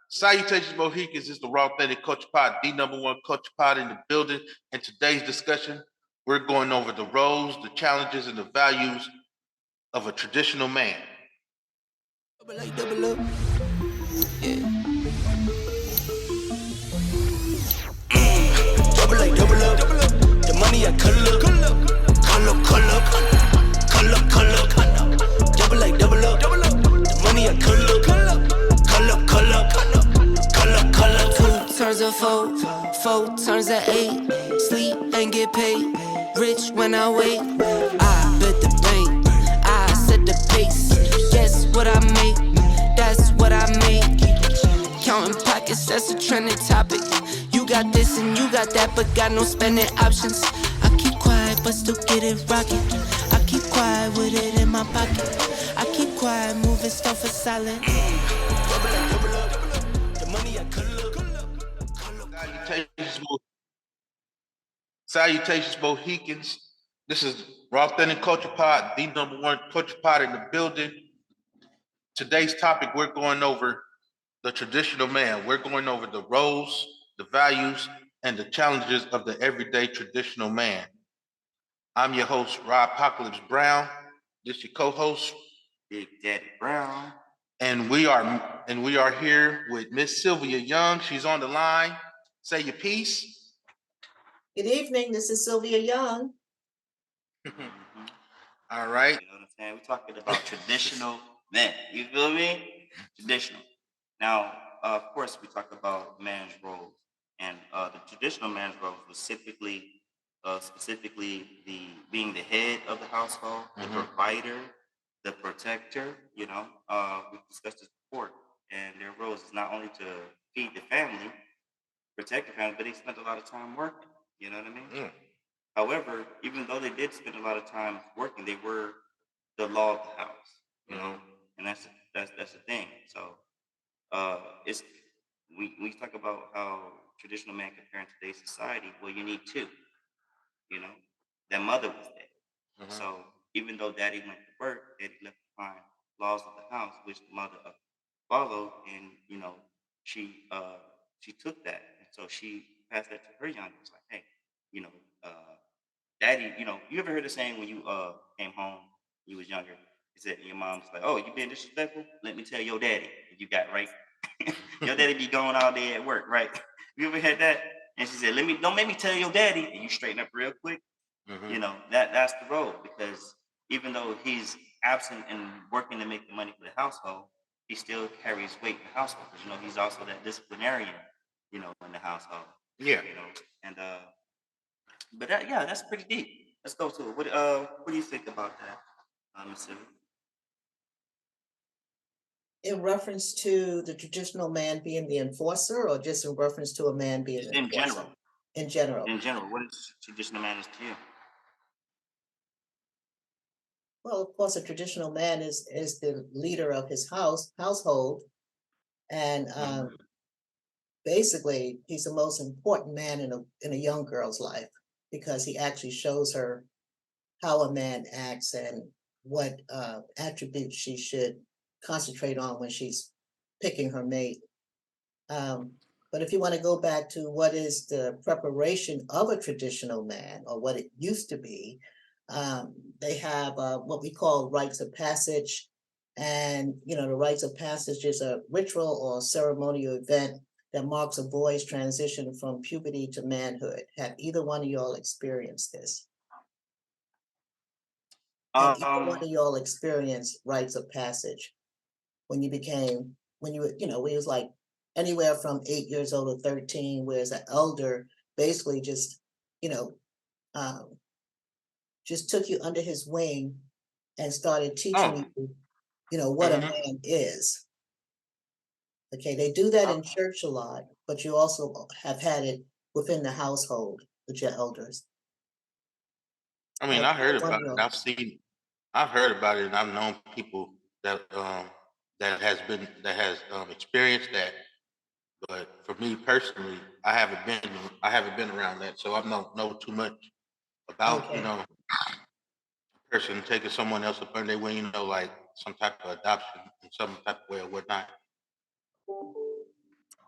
Salutations, Mohicans. It's the Rawthentic CulturePod, the number one culture pod in the building. In today's discussion, we're going over the roles, the challenges, and the values of a traditional man. Double up. Yeah. Double up. The money I cull up. Double up. The money I cull up. 2 turns of 4 turns of 8. Sleep and get paid. Rich when I wait. I bet the bank. I set the pace. Guess what I make? That's what I make. Counting pockets, that's a trending topic. You got this and you got that, but got no spending options. I keep quiet, but still get it rocking. I keep quiet with it in my pocket. I keep quiet, moving stuff for silent. Double up. The money I cull up. Salutations, Mohicans. This is Rawthentic CulturePod, the number one culture pod in the building. Today's topic, we're going over the traditional man. We're going over the roles, the values, and the challenges of the everyday traditional man. I'm your host, Rob Apocalypse Brown. This your co-host, Big Daddy Brown. And we are here with Miss Sylvia Young. She's on the line. Say your piece. Good evening. This is Sylvia Young. All right. You know what I'm saying? We're talking about traditional men. You feel me? Traditional. Now, of course, we talk about man's roles, and the traditional man's roles was specifically the being the head of the household, the provider, the protector. You know, we've discussed this before, and their roles is not only to feed the family, protect the family, but they spent a lot of time working. You know what I mean? However, even though they did spend a lot of time working, they were the law of the house, you know, and that's the thing. So it's we talk about how traditional man compare in today's society. Well, you need two, you know. That mother was dead, so even though daddy went to work, daddy left behind laws of the house, which the mother followed, and you know she took that, and so she passed that to her youngest, like, hey, you know. Daddy, you know, you ever heard the saying when you came home, you was younger, he said, your mom's like, oh, you being disrespectful? Let me tell your daddy. You got right. Your daddy be going all day at work, right? You ever had that? And she said, don't make me tell your daddy. And you straighten up real quick. You know, that's the role, because even though he's absent and working to make the money for the household, he still carries weight in the household, because you know he's also that disciplinarian, you know, in the household. Yeah. You know, and but that's pretty deep. Let's go to it. What do you think about that, Ms. Sylvia? In reference to the traditional man being the enforcer, or just in reference to a man being Just an in enforcer? general. In general. In general, what is traditional man is to you? Well, of course, a traditional man is the leader of his household, and basically, he's the most important man in a young girl's life, because he actually shows her how a man acts and what attributes she should concentrate on when she's picking her mate. But if you want to go back to what is the preparation of a traditional man, or what it used to be, they have what we call rites of passage. And, you know, the rites of passage is a ritual or ceremonial event that marks a boy's transition from puberty to manhood. Have either one of y'all experienced this? Have either one of y'all experienced rites of passage when you was like anywhere from 8 years old to 13, whereas an elder basically just, just took you under his wing and started teaching you, what a man is. Okay, they do that in church a lot, but you also have had it within the household with your elders. I mean, I heard about it. I've heard about it, and I've known people that has experienced that. But for me personally, I haven't been around that, so I don't know too much about a person taking someone else up under their wing, like some type of adoption in some type of way or whatnot.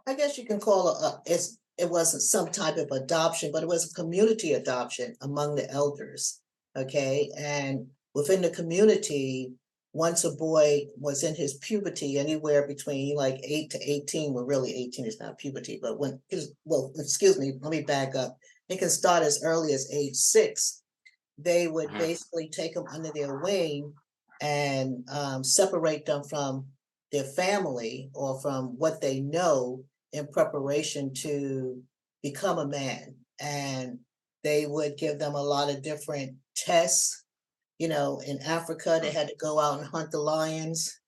I guess you can call it wasn't some type of adoption, but it was a community adoption among the elders. Okay. And within the community, once a boy was in his puberty, anywhere between like 8 to 18, well, really 18 is not puberty, but well, excuse me, let me back up. It can start as early as age 6. They would basically take them under their wing and separate them from their family or from what they know in preparation to become a man. And they would give them a lot of different tests. In Africa, they had to go out and hunt the lions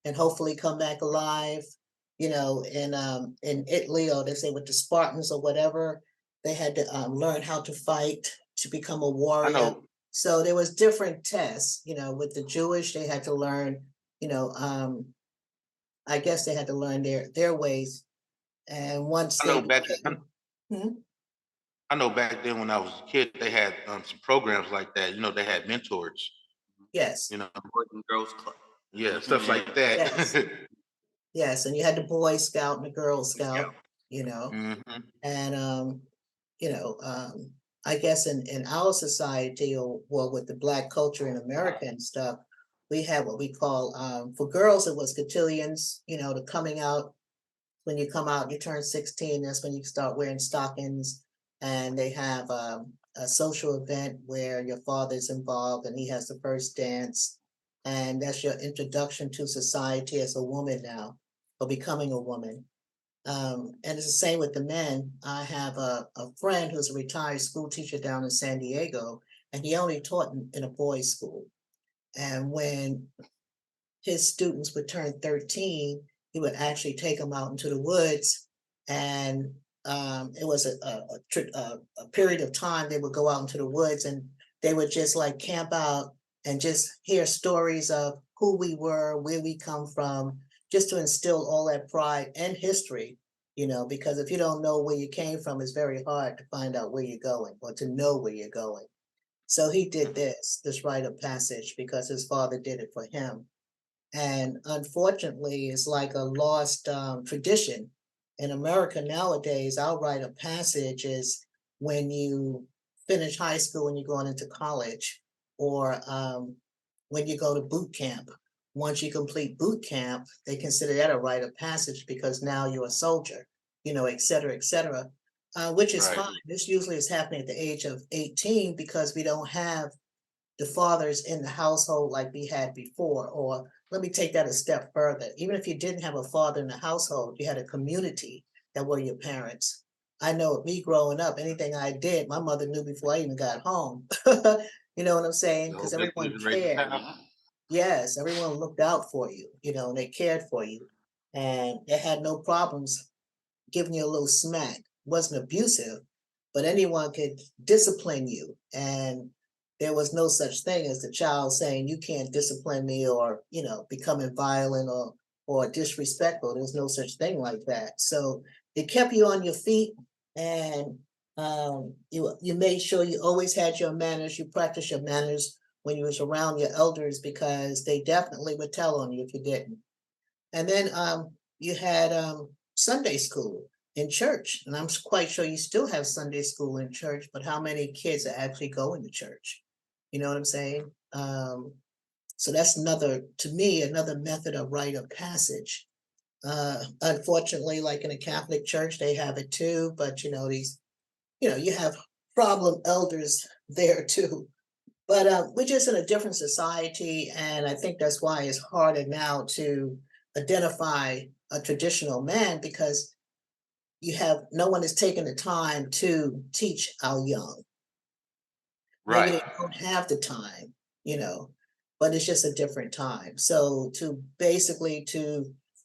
and hopefully come back alive. In Italy, or they say with the Spartans or whatever, they had to learn how to fight to become a I warrior. know. So there was different tests. With the Jewish, they had to learn. I guess they had to learn their ways. And once I they know back. became, Hmm? I know back then when I was a kid, they had some programs like that. They had mentors. Yes, Boys and Girls Club. Yeah, stuff like that. yes, yes, and you had the Boy Scout and the Girl Scout. hmm And you know, I guess in our society, or well, with the Black culture in America and stuff, we had what we call for girls it was cotillions. The coming out. When you come out, you turn 16. That's when you start wearing stockings, and they have a social event where your father's involved, and he has the first dance, and that's your introduction to society as a woman now, or becoming a woman. And it's the same with the men. I have a friend who's a retired school teacher down in San Diego, and he only taught in a boys' school. And when his students would turn 13, he would actually take them out into the woods. And it was a period of time they would go out into the woods and they would just like camp out and just hear stories of who we were, where we come from, just to instill all that pride and history, because if you don't know where you came from, it's very hard to find out where you're going or to know where you're going. So he did this rite of passage because his father did it for him. And unfortunately, it's like a lost tradition. In America nowadays, our rite of passage is when you finish high school and you're going into college, or when you go to boot camp. Once you complete boot camp, they consider that a rite of passage because now you're a soldier, et cetera, et cetera, which is Right. fine. This usually is happening at the age of 18 because we don't have the fathers in the household like we had before. Or let me take that a step further. Even if you didn't have a father in the household, you had a community that were your parents. I know with me growing up, anything I did, my mother knew before I even got home. You know what I'm saying? The whole Because village everyone was raising cared. hell. Yes, everyone looked out for you, and they cared for you. And they had no problems giving you a little smack. It wasn't abusive, but anyone could discipline you. And there was no such thing as the child saying, you can't discipline me, or, becoming violent or disrespectful. There's no such thing like that. So it kept you on your feet, and you made sure you always had your manners. You practiced your manners when you was around your elders, because they definitely would tell on you if you didn't. And then you had Sunday school in church. And I'm quite sure you still have Sunday school in church, but how many kids are actually going to church? You know what I'm saying? So that's to me, another method of rite of passage. Unfortunately, like in a Catholic church, they have it too, but you have problem elders there too. But we're just in a different society, and I think that's why it's harder now to identify a traditional man, because no one is taking the time to teach our young. Maybe Right. they don't have the time, but it's just a different time. So to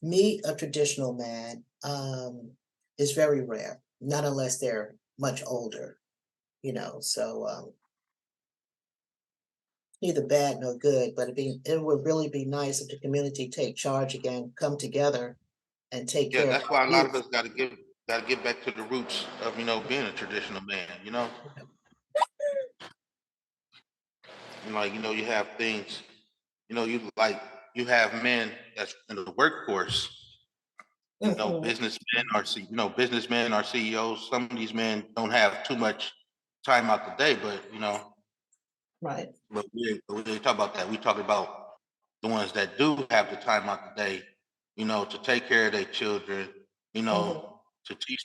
meet a traditional man is very rare, not unless they're much older, so neither bad nor good, but it would really be nice if the community take charge again, come together and take Yeah, care of that's our why a lot of youth. us got to get back to the roots of being a traditional man. And like you have things. You have men that's in the workforce Mhm. Businessmen or CEOs. Some of these men don't have too much time out the day, but Right. we didn't talk about that. We talk about the ones that do have the time out the day, to take care of their children, Mhm. to teach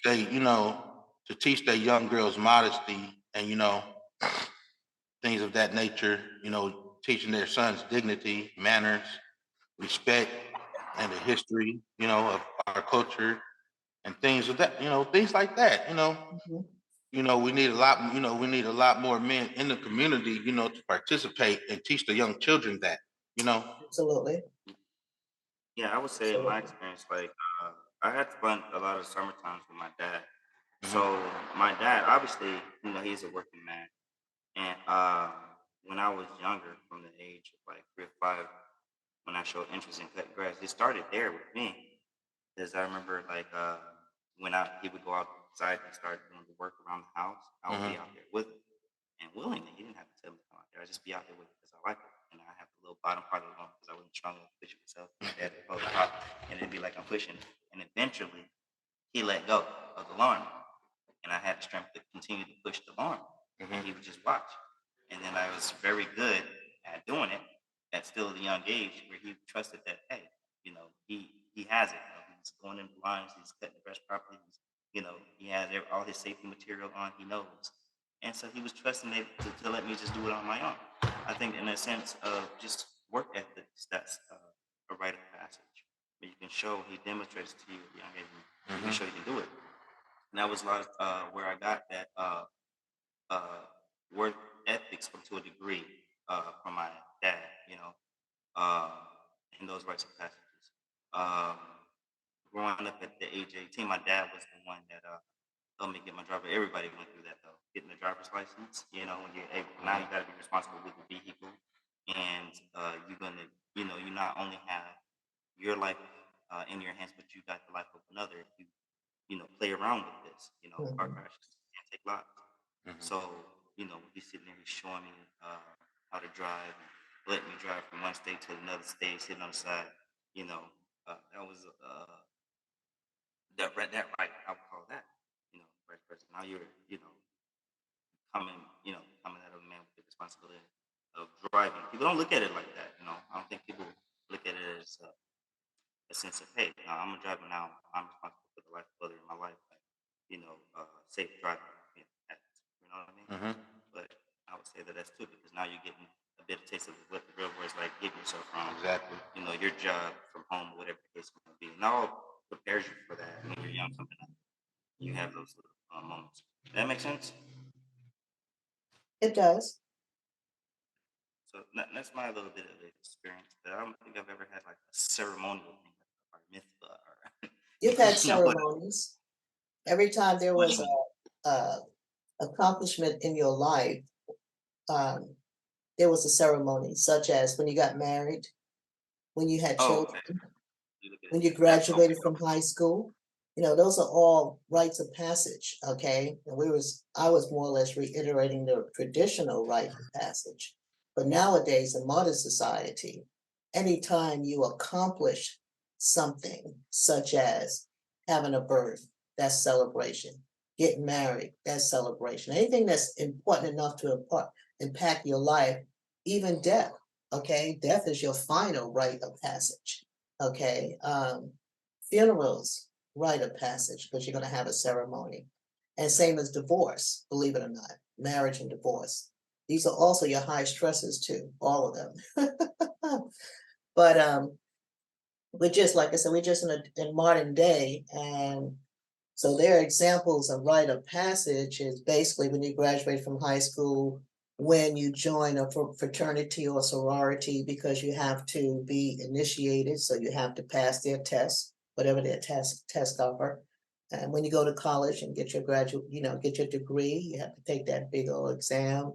their young girls modesty and things of that nature. Teaching their sons dignity, manners, respect, and the history, of our culture and things of that, things like that. Mhm. We need a lot more men in the community, to participate and teach the young children that, you know. Absolutely. Yeah, I would say in my Absolutely. experience, like I had spent a lot of summer times with my dad. Mhm. So my dad, obviously, he's a working man, and when I was younger, from the age of like 3 or 5, when I showed interest in cutting grass, it started there with me. Because I remember like when he would go outside and start doing the work around the house, I would be Mhm. out there with him. And willingly, he didn't have to tell me to come out there. I'd just be out there with him because I like it. And I have the little bottom part of the lawn because I wasn't strong enough to push it myself. My dad would hold the top and it'd be like I'm pushing. And eventually he let go of the lawn. And I had the strength to continue to push the lawn. And Mhm. he would just watch. And then I was very good at doing it at still a young age where he trusted that, hey, he has it. He's going in the lines, he's cutting the grass properly, he has all his safety material on, he knows. And so he was trusting it to let me just do it on my own. I think in a sense of just work ethics, that's a rite of passage. Where you can show, he demonstrates to you at a young age, you can Mhm. show you can do it. And that was a lot of where I got that uh, work ethics to a degree from my dad, uh, in those rites of passages. Um, Growing up at the age of 18, my dad was the one that helped me get my driver. Everybody went through that though, getting the driver's license. When you're able, now you got to be responsible with the vehicle, and you're gonna, you not only have your life in your hands, but you got the life of another. If you play around with this. Car Mhm. crashes can't take lives. Mhm. So, he's sitting there, he's showing me how to drive, and letting me drive from one state to another state, sitting on the side. That was that right. I would call that, right person. Now you're, coming, coming out of a man with the responsibility of driving. People don't look at it like that. I don't think people look at it as a sense of, hey, I'm a driver now. I'm responsible for the life of other in my life. Like, safe driving. You know what I mean? Mhm. But I would say that that's too because now you're getting a bit of taste of what the real world is like, getting yourself from, Exactly. your job, from home, whatever the case may be. And all prepares you for that when you're young coming up. You have those little moments. Does that make sense? It does. So that's my little bit of experience. But I don't think I've ever had like a ceremonial thing or mitzvah or You've had what ceremonies. Every time there what do was you mean? a accomplishment in your life, um, there was a ceremony, such as when you got married, when you had Oh, children, okay. You look at when it. you That's okay. graduated from high school. Those are all rites of passage. Okay. And I was more or less reiterating the traditional rite of passage. But nowadays in modern society, anytime you accomplish something such as having a birth, that's celebration. Getting married, that's celebration. Anything that's important enough to impact your life, even death. Okay. Death is your final rite of passage. Okay. Funerals, rite of passage, because you're going to have a ceremony. And same as divorce, believe it or not, marriage and divorce. These are also your high stresses too, all of them. But we're just like I said, we're just in modern day, and so their examples of rite of passage is basically when you graduate from high school, when you join a fraternity or sorority, because you have to be initiated, so you have to pass their tests, whatever their test offer. And when you go to college and get your get your degree, you have to take that big old exam,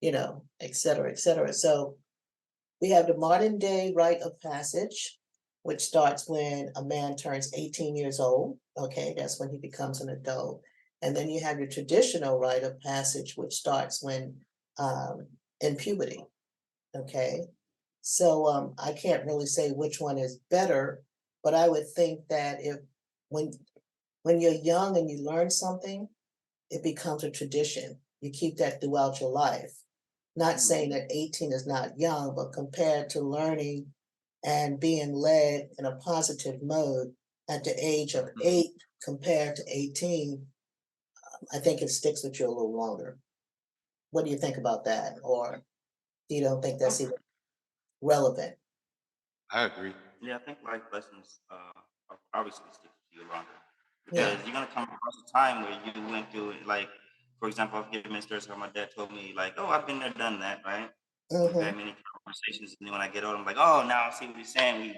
et cetera, et cetera. So we have the modern day rite of passage, which starts when a man turns 18 years old. Okay, that's when he becomes an adult. And then you have your traditional rite of passage, which starts when in puberty. Okay, so I can't really say which one is better, but I would think that if when you're young and you learn something, it becomes a tradition. You keep that throughout your life. Not saying that 18 is not young, but compared to learning and being led in a positive mode at the age of 8 compared to 18, I think it sticks with you a little longer. What do you think about that? Or you don't think that's even relevant? I agree. Yeah, I think life lessons obviously stick with you longer Yeah. because you're gonna come across a time where you went through it. Like, for example, I've given stories how my dad told me, like, "Oh, I've been there, done that," right? We've Mm-hmm. had many conversations, and then when I get older, I'm like, "Oh, now I see what he's saying."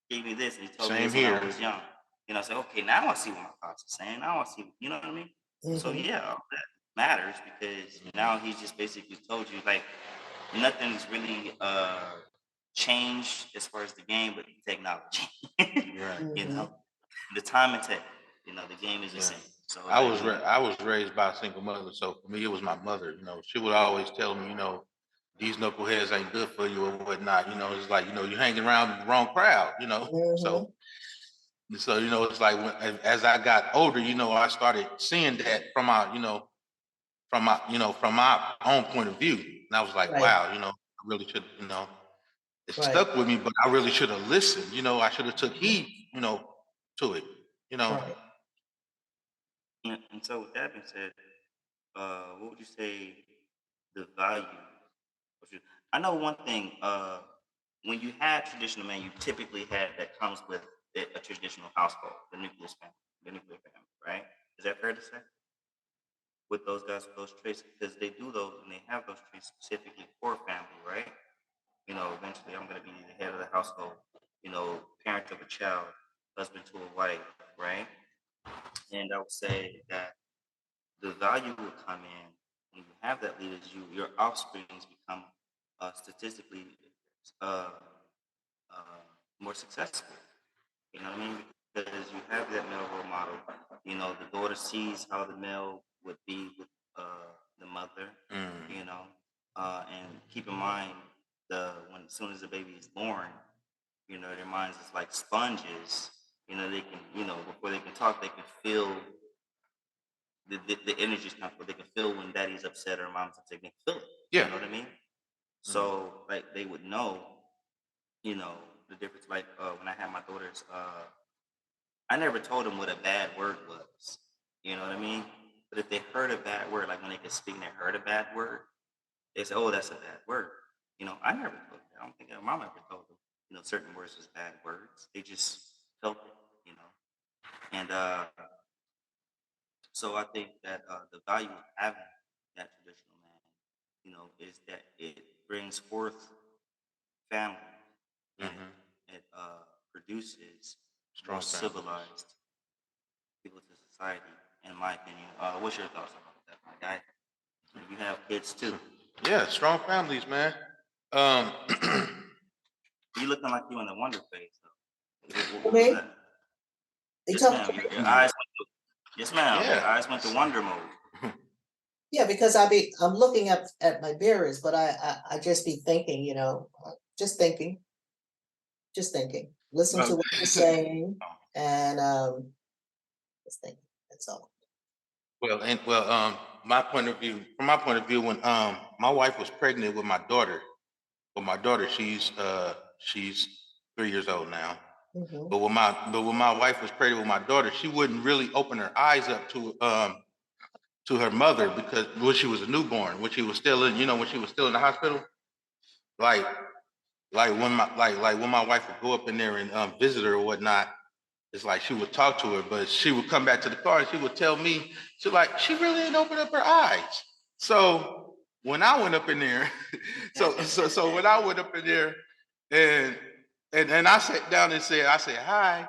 Gave me this, and he told me Same this when I here. was young. I say, "Okay, now I see what my thoughts are saying. Now I see," you know what I mean? So Mm-hmm. yeah, all that matters because now he's just basically told you like nothing's really changed as far as the game, but the technology. Right. Mm-hmm. The time and tech. The game is the Yeah. same. So like when I was raised by a single mother, so for me it was my mother. She would always tell me, these knuckleheads ain't good for you or whatnot. It's like you're hanging around the wrong crowd. Mm-hmm. So it's like as I got older, I started seeing that from my own point of view, and I was like, Right. wow, I really should, it Right. stuck with me, but I really should have listened. I should have took Mhm. heed, to it. You know, Right. and so with that being said, what would you say the value of your I know one thing, when you had traditional man, you typically had that comes with a traditional household, the nuclear family, right? Is that fair to say? With those guys with those traits, because they do those and they have those traits specifically for family, right? Eventually I'm going to be the head of the household, parent of a child, husband to a wife, right? And I would say that the value will come in when you have that leader. Your offsprings become statistically uh, uh, more successful. You know what I mean? Because you have that male role model. The daughter sees how the male would be with the mother. mm, You know, and keep in mind when as soon as the baby is born, their minds is like sponges. They can, before they can talk, they can feel the energy's comfortable. They can feel when daddy's upset or mom's upset. They can feel it. yeah, You know what I mean? mm, So like they would know, you know, the difference. Like when I had my daughters, I never told them what a bad word was. You know what I mean? But if they heard a bad word, like when they could speak and they heard a bad word, they say, "Oh, that's a bad word." I never told them. I don't think their mom ever told them. Certain words was bad words. They just felt it. And so I think that the value of having that traditional man, is that it brings forth family and hmm it produces more strong families. civilized people to society, in my opinion. What's your thoughts about that, my guy? You have kids too. Yeah, strong families, man. Um, You looking like you in the wonder phase, though. What was Me? that? You Yes, talking ma'am. to Your, me? your eyes went to, yes, ma'am. Your yeah, eyes went to wonder mode. Yeah, because I'm looking up at my mirrors, but I just be thinking, just thinking, listen well, to what you're saying, and just thinking. That's all. my point of view, from my point of view, when my wife was pregnant with my daughter, she's 3 years old now. Mm-hmm. But when my wife was pregnant with my daughter, she wouldn't really open her eyes up to her mother because when she was a newborn, when she was still in the hospital, like like when my wife would go up in there and visit her or whatnot, it's like she would talk to her, but she would come back to the car and she would tell me, she really didn't open up her eyes. So when I went up in there, so when I went up in there and and I sat down and I said hi,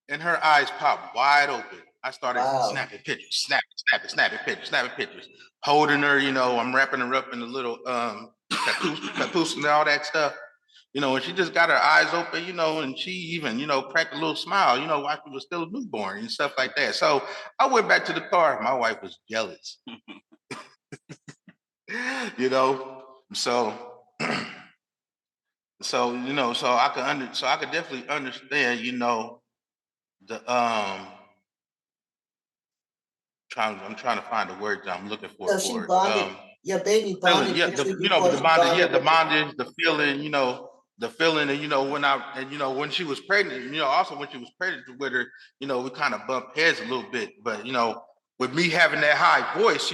and her eyes popped wide open. I started Wow. snapping pictures, snapping pictures, holding her. I'm wrapping her up in the little papoose and all that stuff. And she just got her eyes open, and she even, cracked a little smile, while she was still a newborn and stuff like that. So I went back to the car. My wife was jealous, you know. So, so I could definitely understand, the I'm trying to find the words I'm looking So for she it. bonded, your baby Feeling, bonded yeah, with you the before she bondage, yeah, bonded the with you. bondage, the feeling, the feeling, and when she was pregnant, also when she was pregnant with her, we kind of bumped heads a little bit, but with me having that high voice,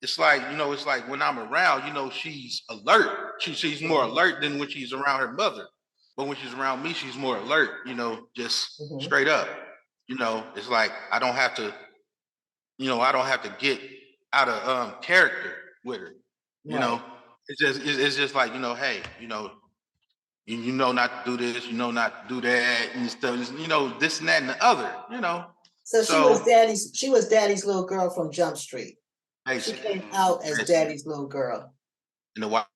it's like when I'm around, she's alert. She's more alert than when she's around her mother, but when she's around me, she's more alert. Just Mhm. straight up. It's like I don't have to get out of character with her. You Right. know, it's just like hey, you know not to do this, not to do that, and stuff. This and that and the other. So So she was daddy's little girl from Jump Street. She basically, came out as daddy's little girl. and the wife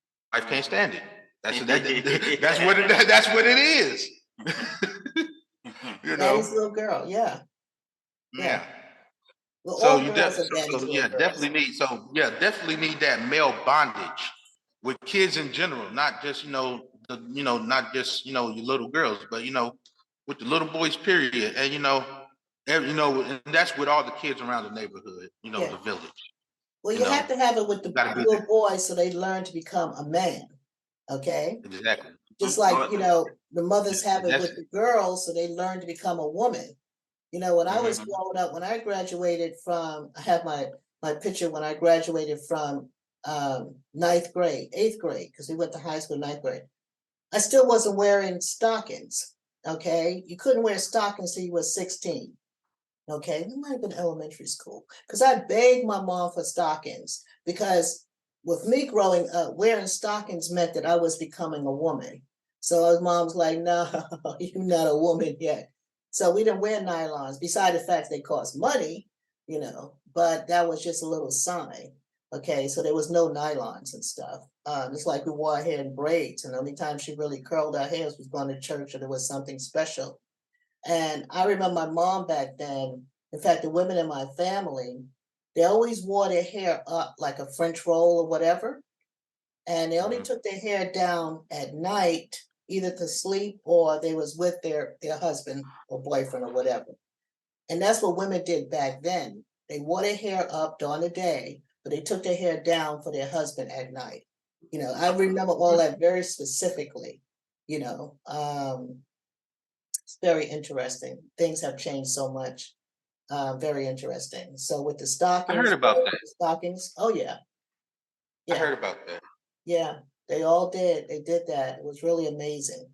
can't stand it. That's what that's what it is. you know, Daddy's little girl. Yeah. Yeah. yeah. Well, So all you girls are daddy's little yeah, girls. definitely need that male bondage with kids in general, not just not just your little girls, but with the little boys, period. And and that's with all the kids around the neighborhood, Yeah. the village. Well, You you know, have to have it with you the gotta do little that. boys so they learn to become a man. Okay. Exactly. Just like, the mothers have it That's with the girls so they learn to become a woman. When I was mhm. growing up, when I graduated from, I have my picture when I graduated from ninth grade, eighth grade, because we went to high school ninth grade. I still wasn't wearing stockings. Okay. You couldn't wear stockings till you were 16. Okay. It might have been elementary school because I begged my mom for stockings because with me growing up, wearing stockings meant that I was becoming a woman. So his mom's like, no, you're not a woman yet. So we didn't wear nylons, beside the fact they cost money, but that was just a little sign. Okay, so there was no nylons and stuff. It's like we wore our hair in braids, and the only time she really curled our hair was going to church or there was something special. And I remember my mom back then, in fact, the women in my family, they always wore their hair up like a French roll or whatever. And they only Mhm. took their hair down at night, either to sleep or they was with their husband or boyfriend or whatever. And that's what women did back then. They wore their hair up during the day, but they took their hair down for their husband at night. I remember all that very specifically, you know. It's very interesting. Things have changed so much. Very interesting. So with the I heard stockings, about that. oh yeah, I yeah, heard about that. yeah. They all did. They did that. It was really amazing.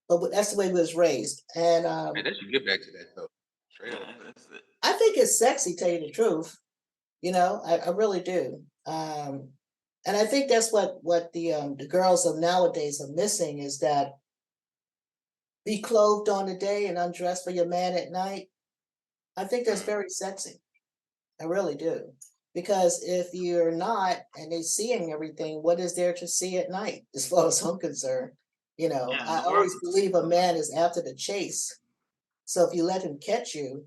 But that's the way we was raised. And Hey, they should get back to that though. Straight up. That's it. I think it's sexy, tell you the truth. I really do. And I think that's what the girls of nowadays are missing is that be clothed on the day and undressed for your man at night. I think that's Mhm. very sexy. I really do. Because if you're not and they're seeing everything, what is there to see at night, as far as I'm concerned? Yeah, I the world always is believe a man is after the chase. So if you let him catch you,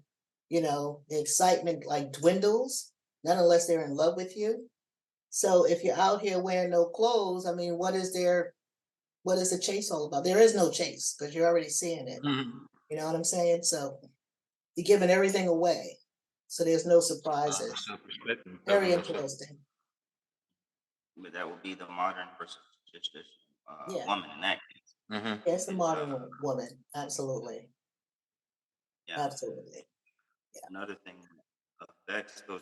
the excitement like dwindles, not unless they're in love with you. So if you're out here wearing no clothes, I mean, what is the chase all about? There is no chase because you're already seeing it. Mhm. You know what I'm saying? So you're giving everything away. So there's no For surprises. self-respect and Very covering yourself. interesting. but that would be the modern versus traditional Yeah. woman in that case. Hmm. Yes, the Is modern woman. Absolutely. yeah. Absolutely. Another thing that affects when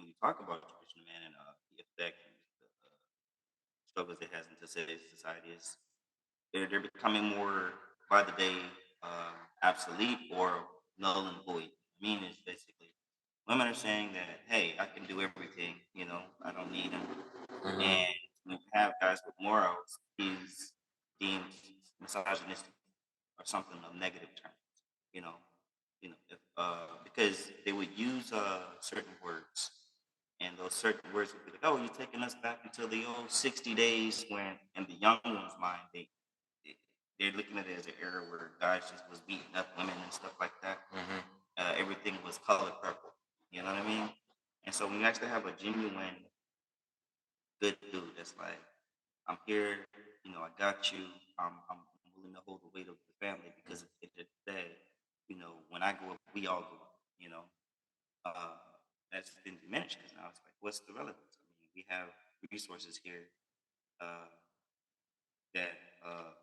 you talk about traditional man and the effect and the struggles it has into today's society is they're becoming more by the day obsolete or null and void. I mean is basically women are saying that hey, I can do everything, I don't need him. Hmm. And when you have guys with morals, he's deemed misogynistic or something of negative terms. You know, if, because they would use certain words, and those certain words would be like, "Oh, you're taking us back into the old 60 days when," in the young one's mind, they- they're looking at it as an era where guys just was beating up women and stuff like that. Hmm. Everything was color purple. You know what I mean? And so when you actually have a genuine good dude that's like, I'm here, I got you. I'm willing to hold the weight of the family because at the end of the day, when I grow up, we all grow up. you know, uh, that's been diminished because now it's like, what's the relevance? I mean, we have resources here uh, that uh,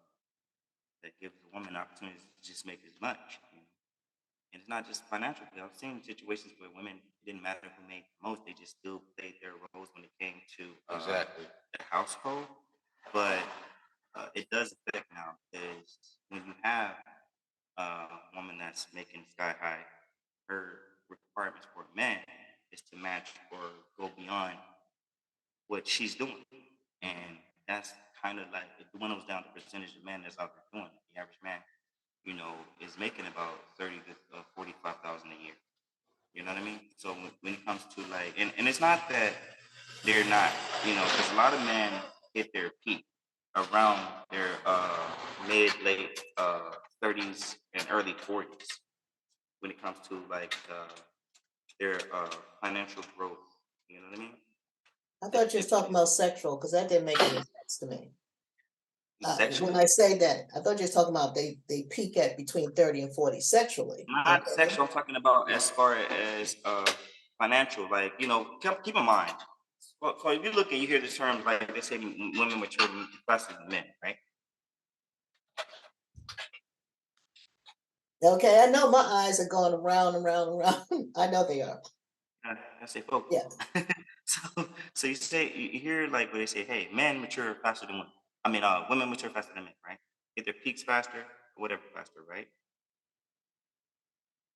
that gives a woman opportunities to just make as much. You know? And it's not just financial. I've seen situations where women, it didn't matter who made the most, they just still played their roles when it came to Exactly. the household. But it does affect now because when you have a woman that's making sky high, her requirements for a man is to match or go beyond what she's doing. And that's kind of like it dwindles down the percentage of men that's out there doing it. The average man, is making about 30 to 45,000 a year. You know what I mean? So when it comes to like, and it's not that they're not, because a lot of men hit their peak around their mid late 30s and early 40s when it comes to like their financial growth. You know what I mean? I thought you was talking about sexual, because that didn't make any sense to me. Sexual, When I say that, I thought you was talking about they peak at between 30 and 40 sexually. not Okay. sexual. I'm talking about as far as financial. Like keep in mind. Well, so if you look and you hear the terms like they say women mature faster than men, right? Okay, I know my eyes are going around and around and around. I know they are. I say focus. Yeah. So you hear like where they say, hey, men mature faster than women. I mean, women mature faster than men, right? Get their peaks faster, or whatever faster, right?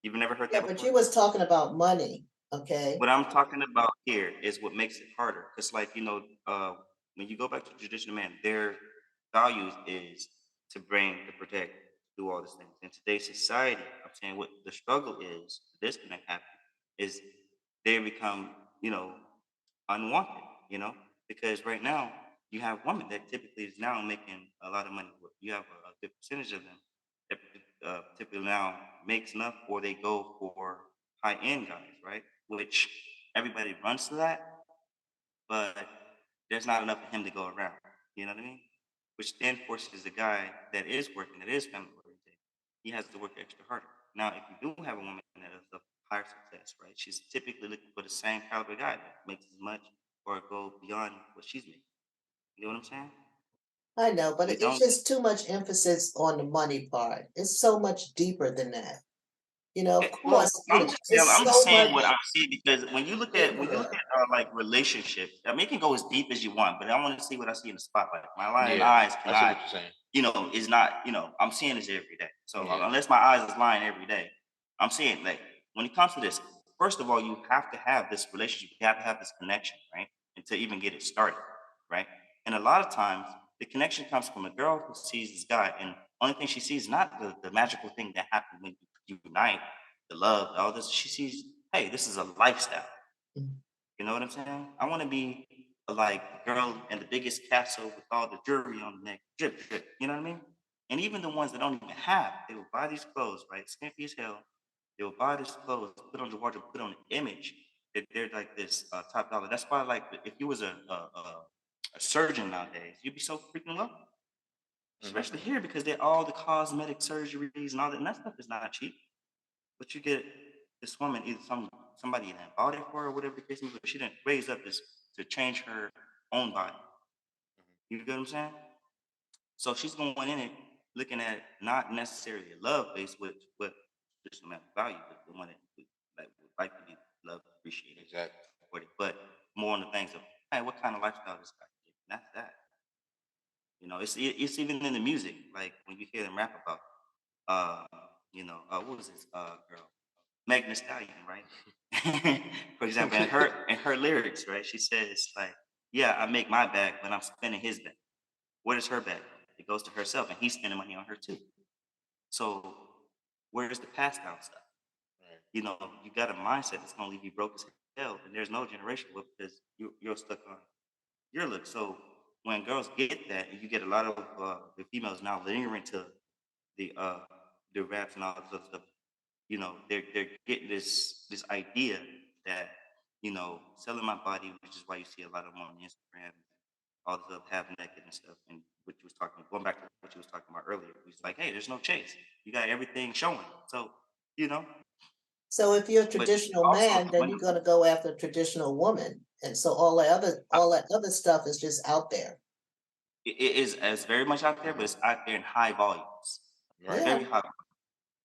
You've never heard Yeah, that but before? you was talking about money, okay? What I'm talking about here is what makes it harder. It's like, when you go back to traditional man, their values is to bring, to protect, do all these things. In today's society, I'm saying what the struggle is, the disconnect happen, is they become, you know, unwanted, because right now you have women that typically is now making a lot of money. You have a good percentage of them that typically now makes enough, or they go for high end guys, right? Which everybody runs to that, but there's not enough of him to go around. You know what I mean? Which then forces the guy that is working, that is family oriented, he has to work extra harder. Now, if you do have a woman that is of higher success, right? She's typically looking for the same caliber guy that makes as much or go beyond what she's making. You know what I'm saying? I know, but You it's don't. just too much emphasis on the money part. It's so much deeper than that. Of Well, course, I'm it's just so much. saying what I'm seeing because when you look at like relationships, I mean, it can go as deep as you want, but I want to see what I see in the spotlight. My lying Yeah, eyes I see cannot, what you're saying. is not, I'm seeing this every day. So Yeah. unless my eyes is lying every day, I'm seeing like when it comes to this, first of all, you have to have this relationship, you have to have this connection, right? And to even get it started, right? And a lot of times the connection comes from a girl who sees this guy, and only thing she sees is not the magical thing that happens when you unite, the love, all this. She sees, hey, this is a lifestyle. You know what I'm saying? I want to be a like girl in the biggest castle with all the jewelry on the neck, drip, drip. You know what I mean? And even the ones that don't even have, they will buy these clothes, right? Skimpy as hell. They will buy these clothes, put on the wardrobe, put on the image that they're like this top dollar. That's why, like, if you was a surgeon nowadays, you'd be so freaking low, especially here because they're all the cosmetic surgeries and all that. And that stuff is not cheap. But you get this woman, either somebody that bought it for her, or whatever the case may be, but she didn't raise up this to change her own body. You get what I'm saying? So she's going in it looking at not necessarily a love base, with just a value, but the one that would like to be loved, appreciated, Exactly. supported, but more on the things of, hey, what kind of lifestyle this guy live? And that's that. It's even in the music, like when you hear them rap about, uh, what was this girl? Megan Thee Stallion, right? For example, in her lyrics, right? She says like, "Yeah, I make my bag, but I'm spending his bag. What is her bag? It goes to herself, and he's spending money on her too. So where's the passed down stuff? Right. You got a mindset that's gonna leave you broke as hell, and there's no generation with because you're stuck on your look. So when girls get that, and you get a lot of the females now lingering to the uh the raps and all this other stuff, they're getting this idea that selling my body, which is why you see a lot of them on Instagram, all this stuff, half naked and stuff, and what you was talking, going back to what you was talking about earlier, it's like, hey, there's no chase, you got everything showing, so you know So if you're a But traditional also man, the then women, you're gonna go after a traditional woman. And so all that other stuff is just out there. it is as very much out there, but it's out there in high volumes, Right. Yeah, very high. And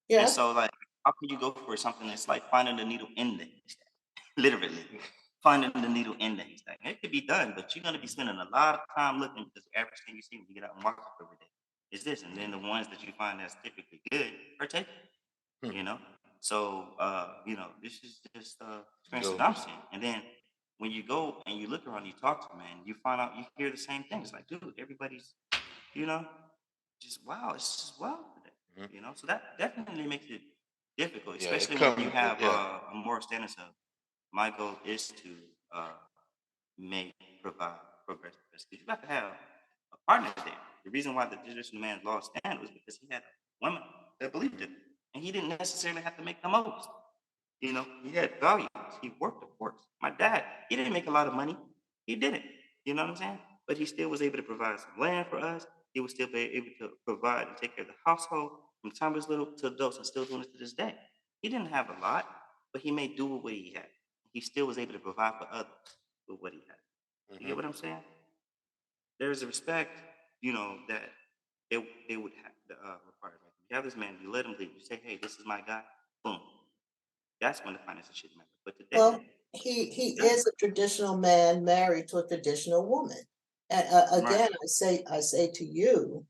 yeah. so, like, how can you go for something that's like finding the needle in the haystack? Literally, finding the needle in the haystack. It could be done, but you're gonna be spending a lot of time looking because the average thing you see when you get out and walk up every day is this, and then the ones that you find that's typically good are taken. Hmm. You know, so this is just experience that Go. I'm seeing. And then when you go and you look around, you talk to man, you find out you hear the same things. Like, dude, everybody's you know just wow, it's just wow today. Mhm. So that definitely makes it difficult, Yeah, it especially when you comes. have Yeah. a moral stance of my goal is to uh, make provide progress because you got to have a partner there. The reason why the traditional man's law stand was because he had women that believed it, and he didn't necessarily have to make the most. He had values. He worked, of course. My dad, he didn't make a lot of money. He didn't. You know what I'm saying? But he still was able to provide some land for us. He was still able to provide and take care of the household from the time he was little to adults and still doing it to this day. He didn't have a lot, but he made do with what he had. He still was able to provide for others with what he had. You get Mhm. what I'm saying? There's a respect, that they would have require. Like, you have this man, you let him leave. You say, hey, this is my guy. Boom. That's when the financial shit matters. But Well, today, he it doesn't. is a traditional man married to a traditional woman. And Right. again, I say to you,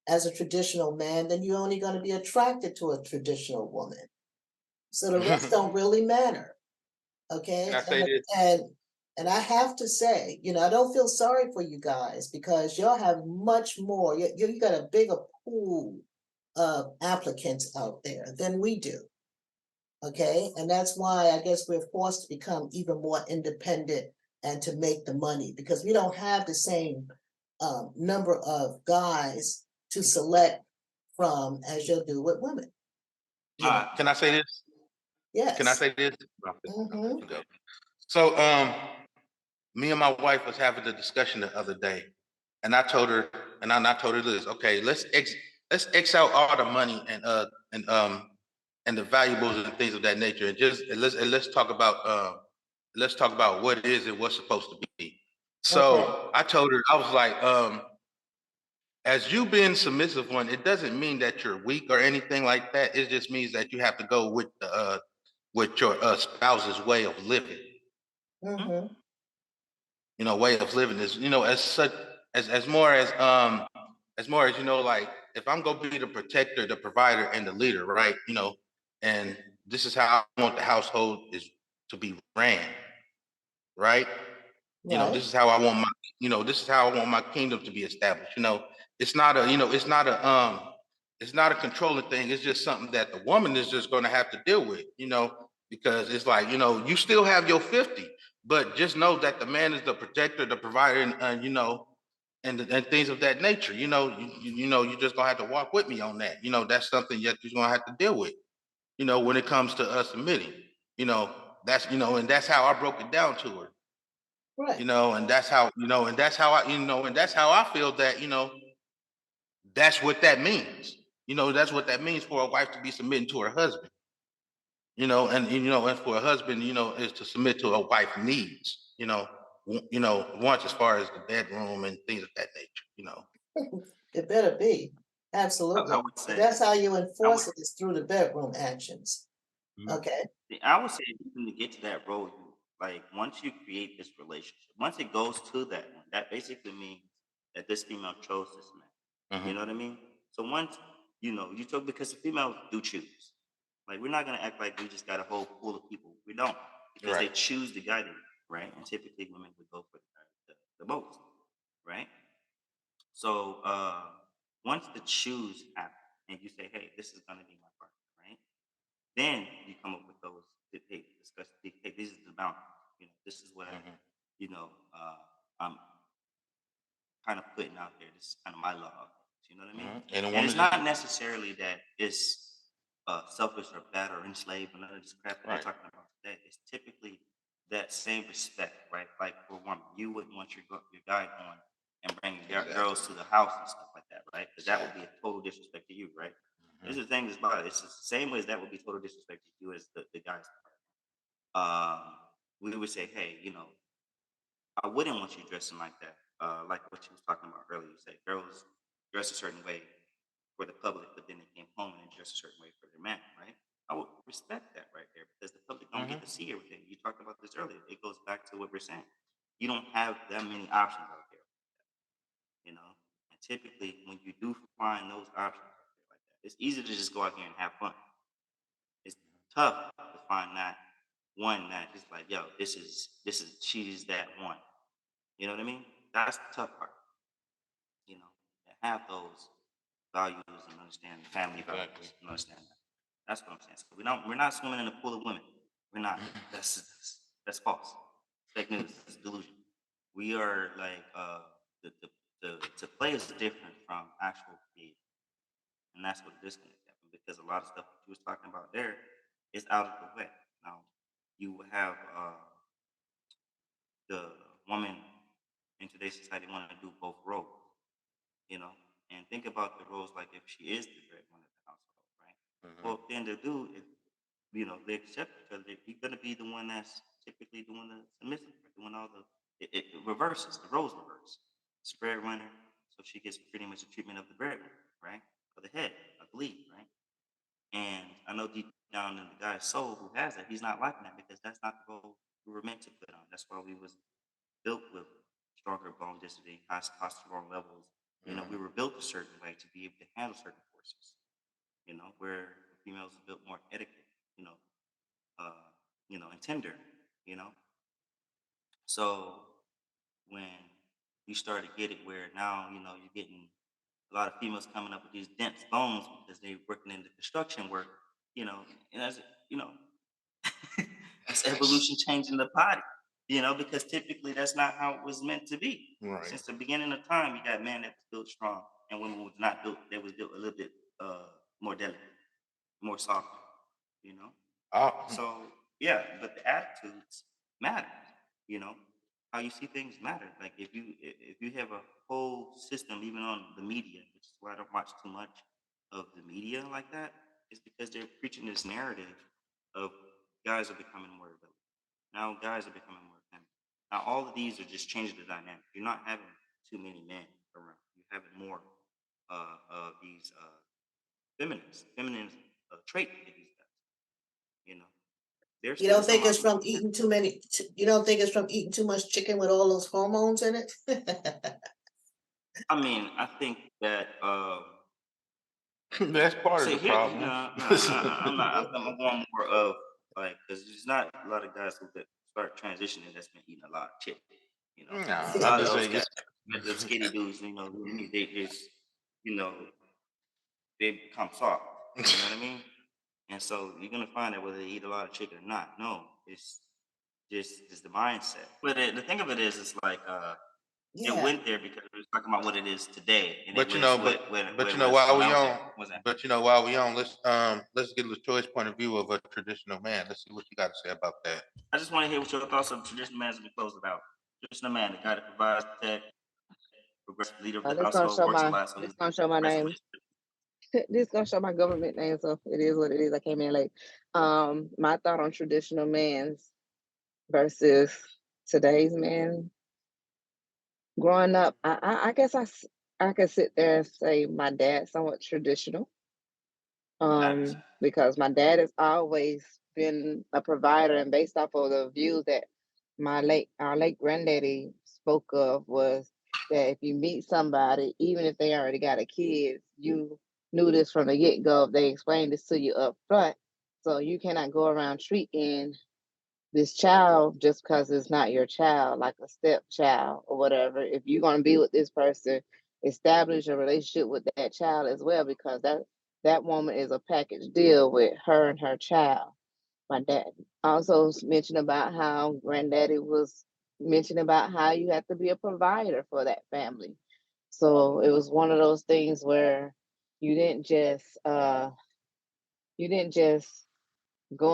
as a traditional man, then you're only going to be attracted to a traditional woman. So the rest don't really matter. Can Okay. I say this? And I have to say, I don't feel sorry for you guys because y'all have much more. You got a bigger pool of applicants out there than we do. Okay. And that's why I guess we're forced to become even more independent and to make the money because we don't have the same number of guys to select from as you'll do with women. Can I say this? Can I Yes. say this? I'll let Hmm. you go. So, me and my wife was having a discussion the other day, and I told her, I told her this. Okay, let's X out all the money and the valuables and things of that nature, and let's talk about what it is and what's supposed to be. Okay. So I told her, I was like, as you being submissive one, it doesn't mean that you're weak or anything like that. It just means that you have to go with your spouse's way of living. Hmm. Way of living is, as such as more as like if I'm gonna be the protector, the provider, and the leader, right? And this is how I want the household is to be ran, right? Right. This is how I want this is how I want my kingdom to be established. It's not a, it's not a controlling thing. It's just something that the woman is just going to have to deal with, because it's like, you still have your 50, but just know that the man is the protector, the provider, and, and things of that nature. You're just gonna have to walk with me on that. That's something that you're gonna have to deal with. When it comes to us submitting, you know, and that's how I broke it down to her. Right. And that's how, and that's how I feel that, that's what that means. That's what that means for a wife to be submitting to her husband, and for a husband, is to submit to a wife needs, once as far as the bedroom and things of that nature. It better be. I Absolutely. would But say, that's how you I would, enforce it is through the bedroom actions. Mhm. Okay. I would say, even to get to that role, like once you create this relationship, once it goes to that one, that basically means that this female chose this man. You know Mhm. what I mean? So once you took because the females do choose. Like, we're not gonna act like we just got a whole pool of people. We don't, because they Right. choose the guy they want, right? And typically women would go for the guy the most, right? So once the choose happen and you say, hey, this is gonna be my partner, right? Then you come up with those, hey, discuss, hey, this is the boundary. This is what Mhm. you know, I'm kind of putting out there. This is kind of my law. You know what I mean? Mhm. And a And woman it's just not necessarily that it's selfish or bad or enslaved or none of this crap that they're right. talking about today. It's typically that same respect, right? Like, for a woman, you wouldn't want your guy going and bringing Exactly. girls to the house and stuff like that, right? Because that would be Exactly. a total disrespect to you, right? This is the thing about it. It's the same way as that would be total disrespect to you as the guys. We would say, hey, I wouldn't want you dressing like that. Like what you was talking about earlier. You say girls dress a certain way for the public, but then they came home and dress a certain way for their man, right? I would respect that right there because the public don't get to see everything. You talked about this earlier. It goes back to what we're saying. You don't have that many options out there, And typically, when you do find those options out there like that, it's easy to just go out here and have fun. It's tough to find that one that is like, yo, this is she's that one. You know what I mean? That's the tough part. To have those values and understand family values and understand that. That's what I'm saying. So we're not swimming in a pool of women. We're not. That's false. Fake news. It's delusion. We are like the play is different from actual creative, and that's what the disconnect happened because a lot of stuff that you was talking about there is out of the way. Now you have the woman in today's society wanting to do both roles, and think about the roles like if she is the breadwinner of the household, right? Well, then the dude, if they accept each other, he's gonna be the one that's typically doing the submissive, doing all the it reverses, the roles reverse. It's breadwinner, so she gets pretty much the treatment of the breadwinner, right? For the head, I believe, right? And I know deep down in the guy's soul who has that, he's not liking that because that's not the role we were meant to put on. That's why we was built with stronger bone density, high testosterone levels. We were built a certain way to be able to handle certain forces. Where females are built more etiquette, and tender, you know. So when you start to get it where now, you're getting a lot of females coming up with these dense bones because they're working in the construction work, and as it's evolution changing the body, because typically that's not how it was meant to be. Right. Since the beginning of time, you got men that was built strong and women was not built, they was built a little bit more delicate, more soft, you know. So yeah, but the attitudes matter, you know. How you see things matter. Like if you have a whole system, even on the media, which is why I don't watch too much of the media like that, is because they're preaching this narrative of guys are becoming more rebellious. Now guys are becoming more feminine. Now all of these are just changing the dynamic. You're not having too many men around. You're having more of these feminine trait of these guys. You know, there's You don't think it's from eating too many? You don't think it's from eating too much chicken with all those hormones in it? I mean, I think that that's part of the problem. I'm not. I'm going more of like because there's not a lot of guys who could start transitioning that's been eating a lot of chicken. You know, a lot of those guys, the skinny dudes, they just, you know, they become soft. You know what I mean? And so you're gonna find that whether they eat a lot of chicken or not. No, it's just the mindset. But the thing of it is, it's like it went there because we was talking about what it is today. And But while we on, let's get LaToya's point of view of a traditional man. Let's see what you got to say about that. I just want to hear what your thoughts on traditional man as we close it out. Traditional man, the guy that provides, protect, progressive leader of the household, works a lot. So it's gonna show my name. This gonna show my government name, so it is what it is. I came in late. My thought on traditional men's versus today's men. Growing up, I guess I could sit there and say my dad's somewhat traditional. Because my dad has always been a provider, and based off of the views that our late granddaddy spoke of was that if you meet somebody, even if they already got a kid, you knew this from the get-go. They explained this to you up front. So you cannot go around treating this child just because it's not your child, like a stepchild or whatever. If you're going to be with this person, establish a relationship with that child as well, because that woman is a package deal with her and her child. My dad also mentioned about how granddaddy was mentioning about how you have to be a provider for that family. So it was one of those things where you didn't just go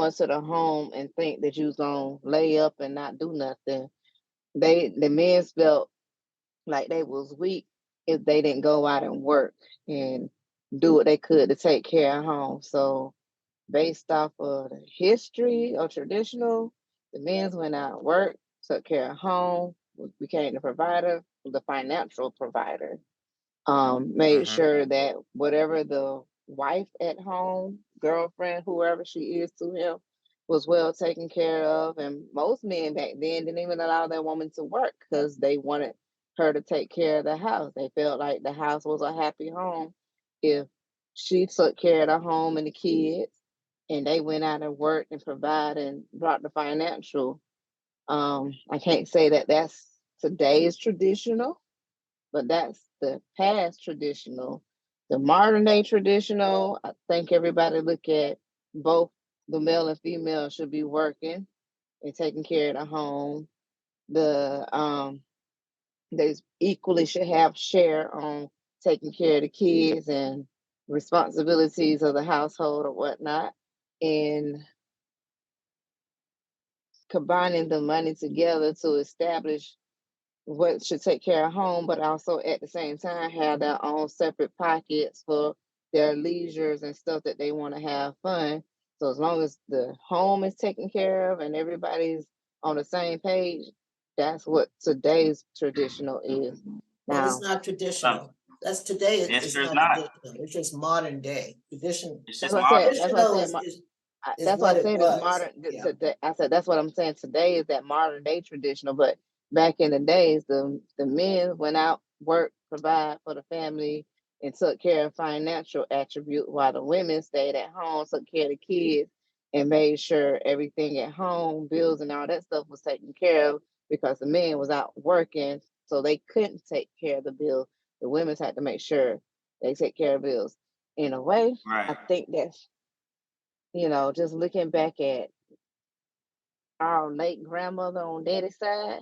into the home and think that you was gonna lay up and not do nothing. The men felt like they was weak if they didn't go out and work. And do what they could to take care of home. So based off of the history or traditional, the men's went out and worked, took care of home, became the provider, the financial provider. Made Mhm. sure that whatever the wife at home, girlfriend, whoever she is to him, was well taken care of. And most men back then didn't even allow their woman to work because they wanted her to take care of the house. They felt like the house was a happy home if she took care of the home and the kids and they went out and worked and provided and brought the financial. I can't say that that's today's traditional, but that's the past traditional. The modern day traditional, I think everybody look at both the male and female should be working and taking care of the home. The they equally should have share on taking care of the kids and responsibilities of the household or whatnot. And combining the money together to establish what should take care of home, but also at the same time have their own separate pockets for their leisures and stuff that they want to have fun. So as long as the home is taken care of and everybody's on the same page, that's what today's traditional is. That is Now, not No, traditional. That's today, it's it's just not not. traditional. It's just modern day. It's that's just what I said. modern. That's what I Traditional said. is That's what what I it said is was. modern. Yeah. Today, I said that's what I'm saying. Today is that modern day traditional, but back in the days, the men went out, worked, provide for the family, and took care of financial attribute, while the women stayed at home, took care of the kids, and made sure everything at home, bills and all that stuff was taken care of because the men was out working, so they couldn't take care of the bills. The women had to make sure they take care of bills. In a way, Right. I think that's just looking back at our late grandmother on daddy's side,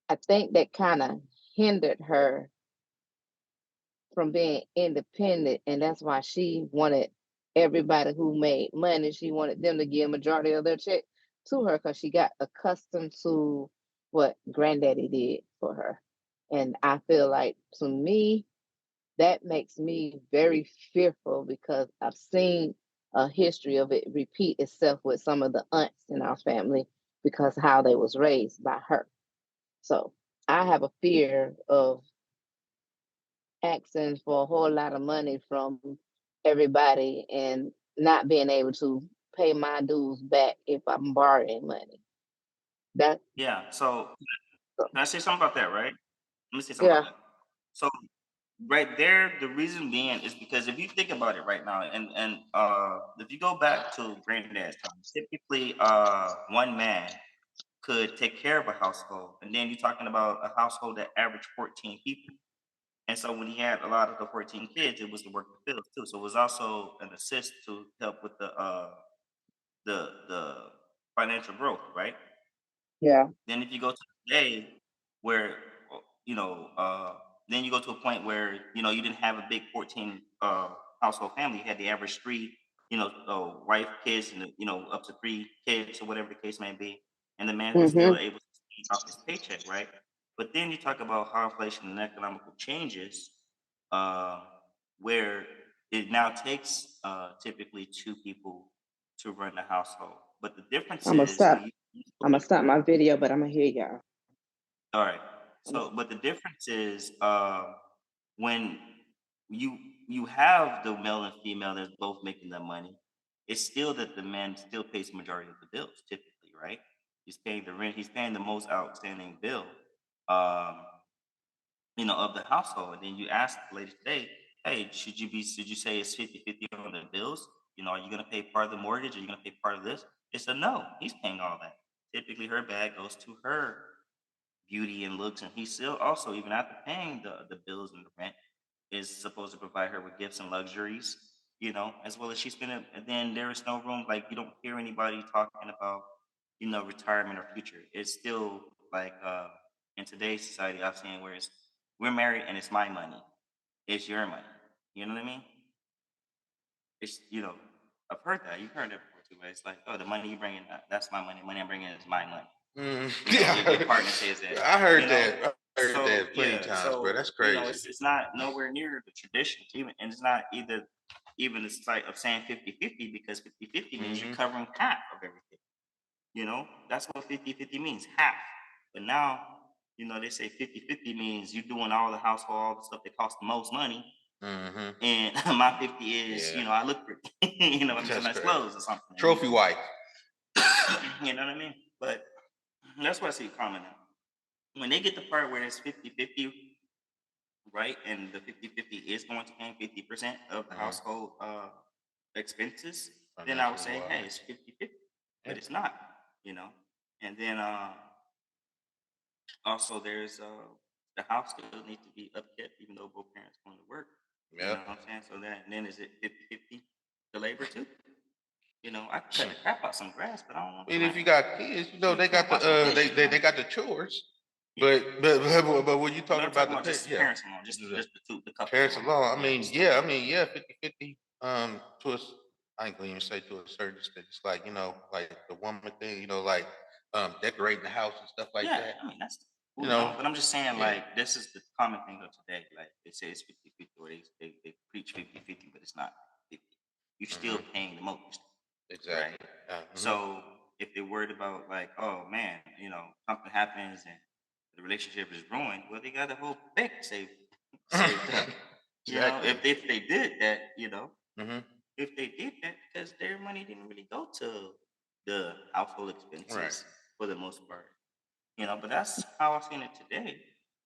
I think that kind of hindered her from being independent. And that's why she wanted everybody who made money, she wanted them to give a majority of their check to her because she got accustomed to what granddaddy did for her. And I feel like to me, that makes me very fearful because I've seen a history of it repeat itself with some of the aunts in our family because how they was raised by her. So I have a fear of asking for a whole lot of money from everybody and not being able to pay my dues back if I'm borrowing money. That Yeah. So can I say something about that, right? Let me say something yeah. about that. So right there, the reason being is because if you think about it right now, and if you go back to granddad's time, typically one man could take care of a household, and then you're talking about a household that averaged 14 people. And so when he had a lot of the 14 kids, it was to work the fields too. So it was also an assist to help with the financial growth, right? Yeah. Then if you go to today, where you know, then you go to a point where you didn't have a big 14 household family. You had the average three, wife, kids, and up to three kids or whatever the case may be, and the man was still Mm-hmm. able to eat off his paycheck, right? But then you talk about how inflation and economical changes, uh, where it now takes typically two people to run the household. But the difference I'm gonna is stop. when you I'm gonna stop my video, but I'm gonna hear y'all. all right. I'm gonna, So, but the difference is when you you have the male and female that's both making the money, it's still that the man still pays the majority of the bills, typically, right? He's paying the rent, he's paying the most outstanding bill, um, of the household. And then you ask the lady today, hey, should you say it's 50-50 on the bills? Are you gonna pay part of the mortgage? Are you gonna pay part of this? It's a no, he's paying all that. Typically her bag goes to her beauty and looks, and he still also, even after paying the bills and the rent, is supposed to provide her with gifts and luxuries, as well as she's spending. And then there is no room, like you don't hear anybody talking about, retirement or future. It's still like in today's society, I've seen where we're married and it's my money, it's your money. You know what I mean? It's I've heard that. You've heard that before too. Where it's like, oh, the money you bring in, that's my money. Money I'm bringing in is my money. Mm, Your yeah, partner says that. I You heard know, that. I heard So that plenty yeah, times, bro. so That's you know, crazy. it's not nowhere near the tradition, even, and it's not either even the site of saying 50-50, because 50-50 means you're Mhm. covering half of everything. You know, that's what 50-50 means, half. But now, you know, they say 50-50 means you're doing all the household, all the stuff that costs the most money. Mhm. And my 50 is, Yeah. you know, I look pretty, you know, I'm some That's nice crazy. clothes or something. Trophy wife. You know what I mean? But that's what I see common now. When they get the part where it's 50-50, right? And the 50-50 is going to pay 50% of the Mhm. household expenses, then I would say, Financial hey, wise. it's 50-50. Yeah. But it's not, you know. And then also there's the house still needs to be upkept, even though both parents going to work. You know Yep. what I'm saying? So that, and then is it 50-50 the labor too? You know, I can cut the crap out some grass, but I don't want And to. if you got kids, you know, they got the they got the chores. Yeah. But when you But talking I'm about talking about just yeah, parents alone, just the couple. parents alone. I mean, just yeah, 50-50. To a, I ain't gonna even say to a certain extent. It's like, you know, like the woman thing, you know, like decorating the house and stuff like yeah, that. I mean that's You cool, know, but I'm just saying, yeah. like, this is the common thing of today. Like they say it's 50-50, or they preach 50-50, but it's not 50. You're still Mhm. paying the most, Exactly. right? Mhm. So if they're worried about, like, oh man, you know, something happens and the relationship is ruined, well, they got the whole bank saved up. You know, Exactly. if they did that, you know, Mhm. if they did that, because their money didn't really go to the household expenses Right. for the most part, you know. But that's how I've seen it today.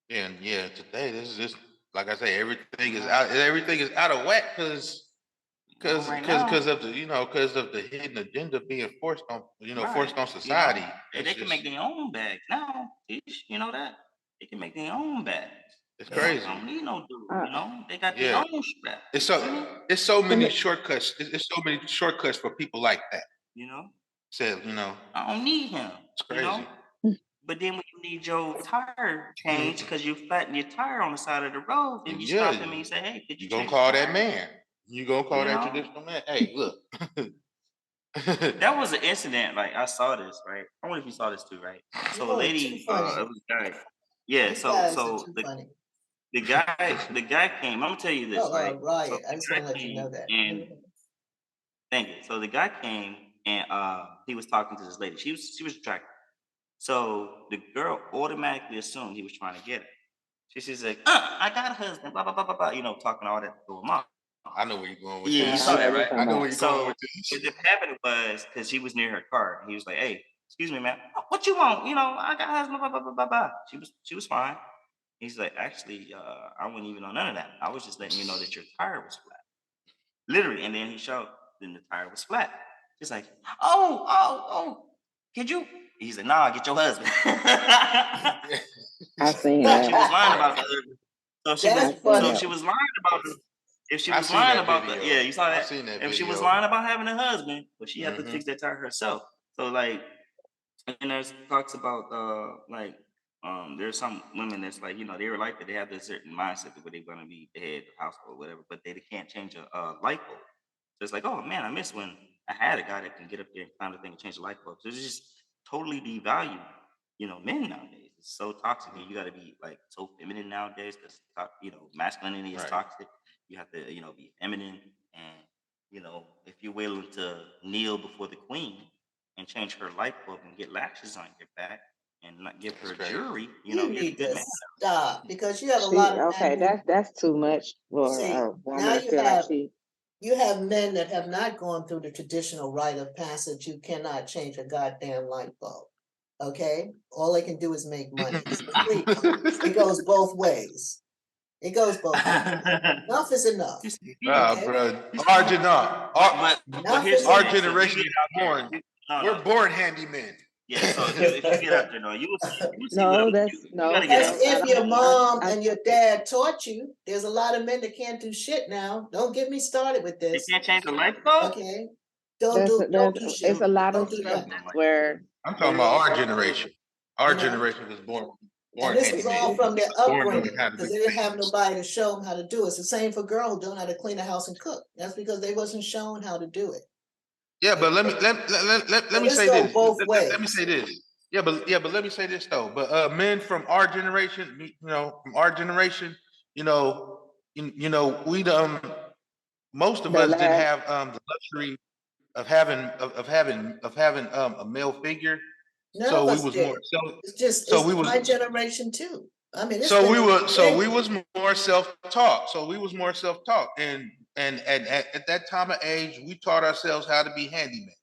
And yeah, today this is just like I say, everything is out of whack Right now, of the, you know, because of the hidden agenda being forced on, you know, right? forced on You know, society. they can make their own bags now. You know that they can make their own bags. It's You know, crazy. I don't need no dude. Uh, You know, they got their Yeah. own strap. It's so let many me shortcuts. It's so many shortcuts for people like that. You know, Said, you know, I don't need him. it's You know, crazy. but then when you need your tire changed because you flattened your tire on the side of the road, then you Yeah, stop him and you say, "Hey, could you you gonna change call the that tire?" man. You gonna call You that know, traditional man. Hey, look. that was an incident. Like, I saw this, right? I wonder if you saw this too, right? So a Oh, too lady, funny. it was a guy. Yeah. You So guys are too funny. the guy came. I'm gonna tell you this, Oh, right? So Riot. I the just guy want to let you know came that. and thank you. So the guy came and he was talking to this lady. She was attractive. So the girl automatically assumed he was trying to get her. She's like, I got a husband, blah blah blah blah blah. You know, talking all that to her mom. I know where you're going with Yeah, you this. saw I know that, what you're right? talking I know about. where you're going So with this. what happened was, because she was near her car, he was like, "Hey, excuse me, man, what you want? You know, I got a husband, blah blah blah blah blah." She was fine. He's like, "Actually, I wouldn't even know none of that. I was just letting you know that your tire was flat, literally." And then he showed, then the tire was flat. She's like, "Oh, could you?" He's like, "Nah, get your husband." I seen So she that. was lying about the husband. So she That's was I seen so funny. that. she was lying about the if she I was seen lying that about the video. yeah, you saw I that. seen that If she was video. lying about having a husband, well, she had to Hmm. fix that tire herself. So like, and there's talks about like there's some women that's like, you know, they were like that, they have this certain mindset that where they're gonna be the head of the household or whatever, but they can't change a light bulb. So it's like, oh man, I miss when I had a guy that can get up there and climb the thing and change the light bulb. So it's just totally devalue, you know, men nowadays. It's so toxic. And you got to be like so feminine nowadays because, you know, masculinity is Right. toxic. You have to, you know, be feminine. And, you know, if you're willing to kneel before the queen and change her light bulb and get lashes on your back and not give That's her crazy. jewelry, you know, You you're the need good to man. stop because you have a She lot of men okay, who that's too much for see a now woman to feel like she you have men that have not gone through the traditional rite of passage. You cannot change a goddamn light bulb. Okay, all they can do is make money. So please, it goes both ways. It goes both ways. Enough is enough. Okay, Bro. Our, gen- no, our, But enough here's is the our thing. enough. So if you generation get is out there, born. no, We're born handymen. yeah. So if you get out there, though, you will see no, little. that's You got to no, get As out no, there. I if your don't mom I and your dad taught you. There's a lot of men that can't do shit now. Don't get me started with They this. can't change the light bulb. Okay, there's don't do it's shit. a lot of Don't do stuff that. where I'm talking there about is our generation. Our You know. generation was And born this is all handyman. from their Born knowing upbringing how to do because they didn't have things. nobody to show them how to do it. It's the same for girls who don't know how to clean a house and cook. That's because they wasn't shown how to do it. Yeah, but let me So let me this say go this. both Let me ways. say this. but let me say this though. But men from our generation, from our generation, you know, we most of The us didn't last, have the luxury of having a male figure. None of So we us was more did. so It's just, so it's we was my generation too. I mean, it's so been we a were so we big, was more self-taught. So we was more self-taught, and at that time of age, we taught ourselves how to be handyman.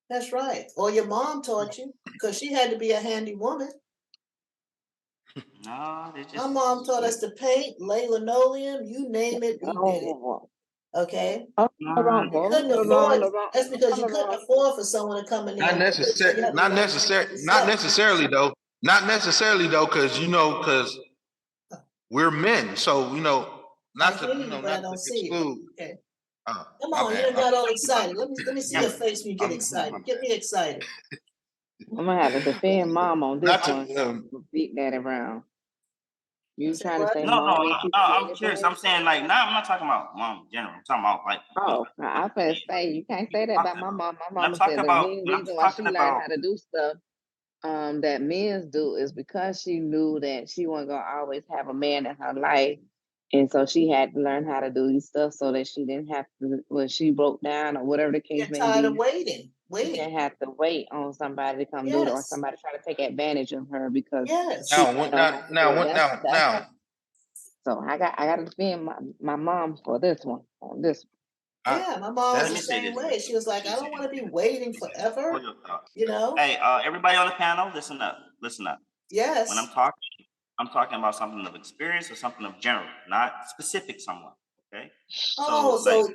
that's right. Or your mom taught you, because she had to be a handy woman. No, they My just mom taught us to paint, lay linoleum, you name it, we did it. oh, Okay? wrong, You boy. couldn't LeBron, afford, LeBron, that's because you couldn't LeBron. afford for someone to come in there Not and do it. So you necessary, had to learn to do it not yourself. necessarily though. Not necessarily though, because we're men. So I not to hear you, but I not to don't see you. exclude. Okay. Uh, Come my on, you bad. done got all excited. Let me see your Emma. face when you get excited. Get me excited. I'm gonna have to defend mom on this Not one. to Beat that around. You Say trying to what? say No, no, mom ain't teach you I'm curious. anything? I'm saying like, I'm not talking about mom in general. I'm talking about like Oh, I finna say you can't say that about talking my about. mom. My When I'm mama talking said the about, main when I'm reason why she talking learned about, how to do stuff that men's do is because she knew that she wasn't gonna always have a man in her life. And so she had to learn how to do these stuff so that she didn't have to, when she broke down or whatever the case Get may tired of be, waiting. she didn't have to wait on somebody to come do it or Yes. somebody try to take advantage of her because Yes. she now didn't what know how now to do now it. what That's now her. So I got to defend my mom for this one on this. I, Yeah, my mom was let the me that's say same this real way. She quick. was like, I Let me say don't want to be this. waiting Let me say this. forever, Hold your thought. you know? Hey, everybody on the panel, listen up. Listen up. When Yes. I'm talking about something of experience or something of general, not specific someone. Okay. Oh, So like, so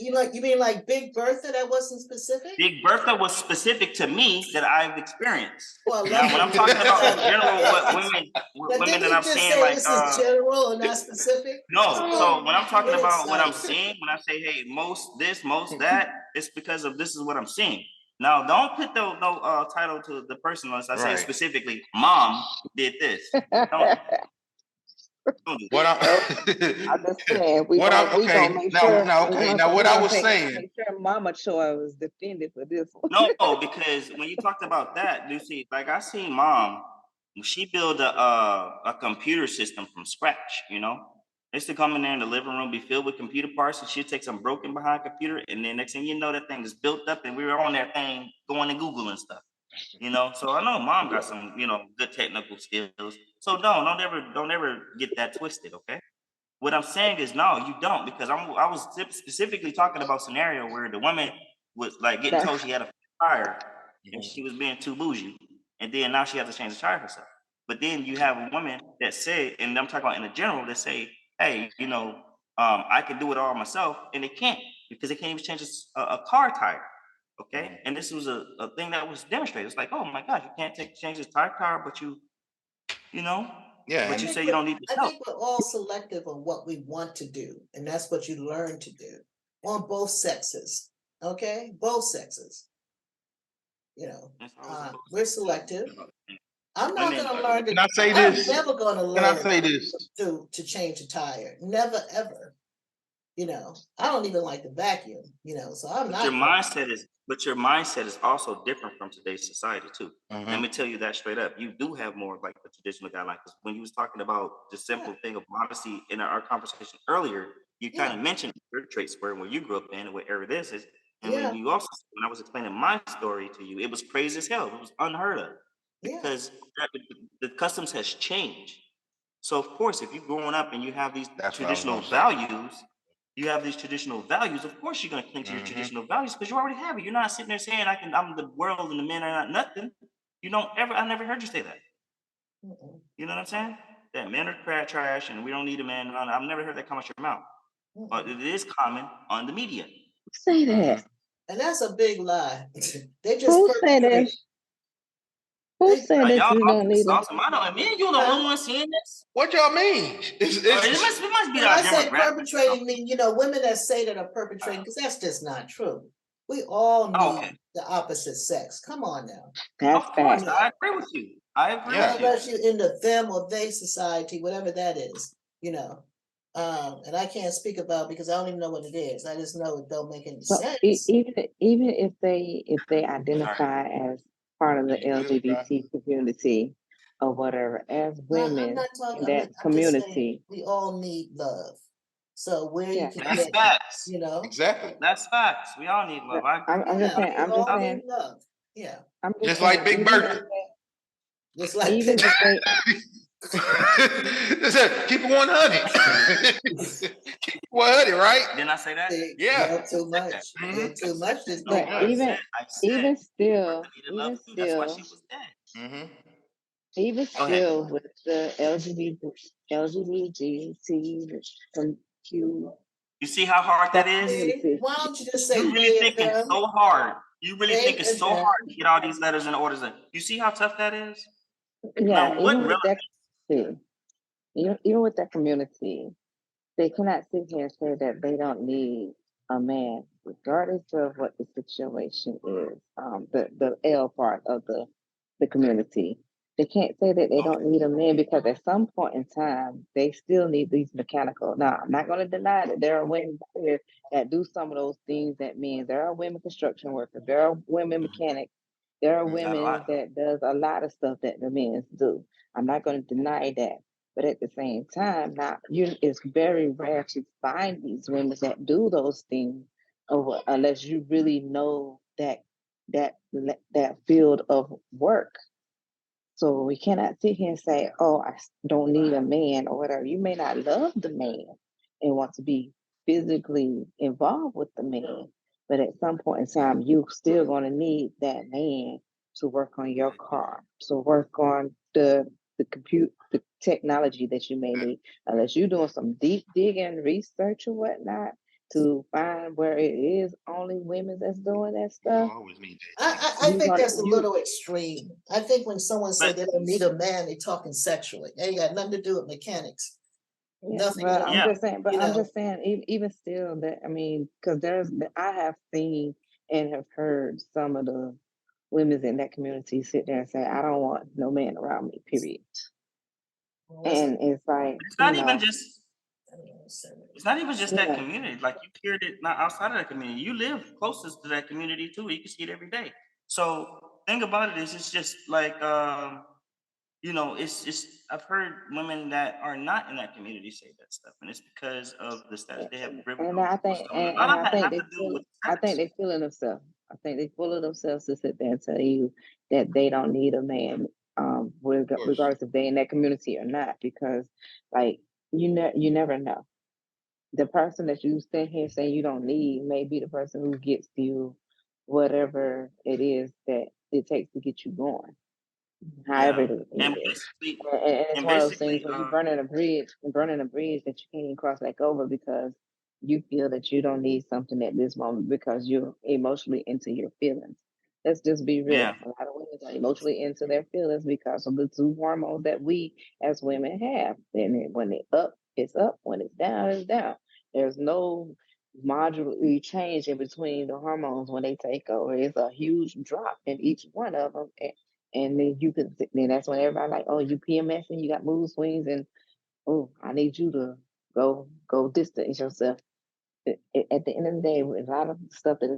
you mean like Big Bertha that wasn't specific? Big Bertha was specific to me that I've experienced. Well, Now, when I'm talking about in general, what Now, women didn't that he I'm just seeing, say like, this is general and not specific? no. So when I'm talking Get about what I'm excited. seeing, when I say, hey, most this, most that, it's because of this is what I'm seeing. Now, don't put no title to the person unless I say right. specifically, mom did this. Don't do What I'm just saying what I'm we gonna okay make now sure now okay now what we I gonna was saying. make sure Mama Choi was defended for this one. No, because when you talked about that, you see, like I seen mom, she built a computer system from scratch. Used to come in there in the living room, be filled with computer parts, and she'd take some broken behind computer, and then next thing you know, that thing is built up, and we were on that thing going to Google and stuff. So I know mom got some, good technical skills. So don't ever get that twisted, okay? What I'm saying is no, you don't, because I was specifically talking about scenario where the woman was like getting told she had a tire and she was being too bougie, and then now she has to change the tire herself. But then you have a woman that say, and I'm talking about in the general, that say, hey, I can do it all myself, and they can't because they can't even change a car tire. Okay, and this was a thing that was demonstrated. It's like, oh my gosh, you can't change this tire, but you know, Yeah, but I you and say think you don't need I the help. think we're all selective on what we want to do, and that's what you learn to do on both sexes. Okay, both sexes. That's always a We're selective. both. I'm not Women going to are learn can to. I say I'm this? never going to Can I learn say this? to change a tire. Never ever. I don't even like to vacuum. So I'm But your not going. mindset is also different from today's society too. Let Mhm. me tell you that straight up. You do have more of like the traditional guy, like 'cause when you was talking about the simple thing of modesty in our conversation earlier, you kind of mentioned your traits where you grew up in and whatever it is. And when Yeah, you also when I was explaining my story to you, it was crazy as hell. It was unheard of yeah, because the customs has changed. So of course, if you're growing up and you have these That's what I was traditional gonna say. values, of course you're gonna cling to your Mhm. traditional values because you already have it. You're not sitting there saying I'm the world and the men are not nothing. You don't ever I never heard you say that. mm-mm, You know what I'm saying? That men are trash and we don't need a man. I've never heard that come out your mouth. But mm-mm. it is common on the media. Say that. Mhm. And that's a big lie. They just Who said perpetrate. that? Who They said Y'all that you don't always need a awesome. I know, and me and you the huh? only one seeing this. What y'all mean? It must be When our I say demographics. perpetrating, mean women that say that are perpetrating, because that's just not true. We all Oh, need okay. the opposite sex. Come on now. Of that's course, fact. Yeah. I agree with you. I agree Yeah. with you. Unless you're in the them or they society, whatever that is. And I can't speak about because I don't even know what it is. I just know it don't make any So sense. even if they Sorry. identify as part of the You good, bro? LGBT community or whatever, as I'm women not talking, in that I'm just saying, community. we all need love. So where you Yeah, can That's get, facts. you know, Exactly. That's facts. We all need love. I agree. I'm just yeah, saying, we all need love. Yeah, I'm just Just like saying, Big Bertha. just like. even if they, Listen, keep it 100. Keep it 100, right? Didn't I say that? Yeah. You're too I said much. that. You're too much this No, but day. I said, even still, Bertha needed love too. That's why she was dead. Mm-hmm. even Go ahead. still with the LGBTQ You see how hard that is? community, Why don't you just say You really they think and it's them, so hard. You really think they it's and so them? hard to get all these letters and orders in. You see how tough that is? yeah, Now, what even with that, relative? see, even with that community, they cannot sit here and say that they don't need a man, regardless of what the situation is. The L part of the community, they can't say that they don't need a man because at some point in time they still need these mechanical. Now, I'm not going to deny that there are women out here that do some of those things that men. There are women construction workers. There are women mechanics. There are Not a women lot. that does a lot of stuff that the men do. I'm not going to deny that. But at the same time, now it's very rare to find these women that do those things, unless you really know that field of work. So we cannot sit here and say, "Oh, I don't need a man" or whatever. You may not love the man and want to be physically involved with the man, but at some point in time, you still going to need that man to work on your car, to work on the technology that you may need, unless you're doing some deep digging research or whatnot to find where it is only women that's doing that You stuff. always need I You think gonna that's a you little extreme. I think when someone say But they don't need a man, they're talking sexually. They ain't got nothing to do with mechanics. Yeah, Nothing but at I'm all. yeah, just saying, You know, even still, that I mean, because I have seen and have heard some of the women in that community sit there and say, "I don't want no man around me," period. And it's like, it's not even just that yeah, community. Like you hear it not outside of that community. You live closest to that community too. You can see it every day. So thing about it is, it's just like it's I've heard women that are not in that community say that stuff, and it's because of the status they have privilege and over I what's think, going on. A lot I of that think has to do with I think sex. they feeling themselves. I think they full of themselves to sit there and tell you that they don't need a man, of course. regardless if they in that community or not, because like you never know. The person that you sit here saying you don't need may be the person who gets you whatever it is that it takes to get you going, however Yeah, it and is. basically, And it's and one of those things basically, where you're burning a bridge that you can't even cross back over because you feel that you don't need something at this moment because you're emotionally into your feelings. Let's just be real. yeah. A lot of women are emotionally into their feelings because of the two hormones that we as women have. And when it's up, it's up. When it's down, it's down. There's no modularly change in between the hormones when they take over. It's a huge drop in each one of them. And then then that's when everybody like, oh, you PMS and you got mood swings, and oh, I need you to go distance yourself. At the end of the day, a lot of stuff that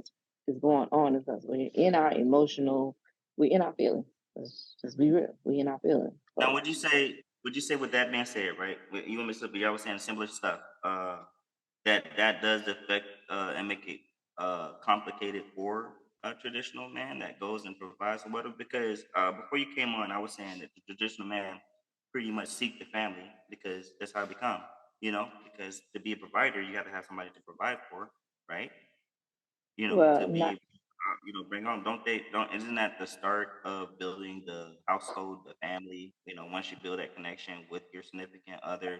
is going on is us. We're in our emotional, we're in our feelings. Let's just be real. We in our feelings. Now, So would you say what that man said, right? You and Mr. B, I was saying similar stuff. That does affect and make it complicated for a traditional man that goes and provides or whatever. Because before you came on, I was saying that the traditional man pretty much seek the family because that's how it become. Because to be a provider, you got to have somebody to provide for, right? well, To be not able to, bring on. Isn't that the start of building the household, the family? Once you build that connection with your significant other,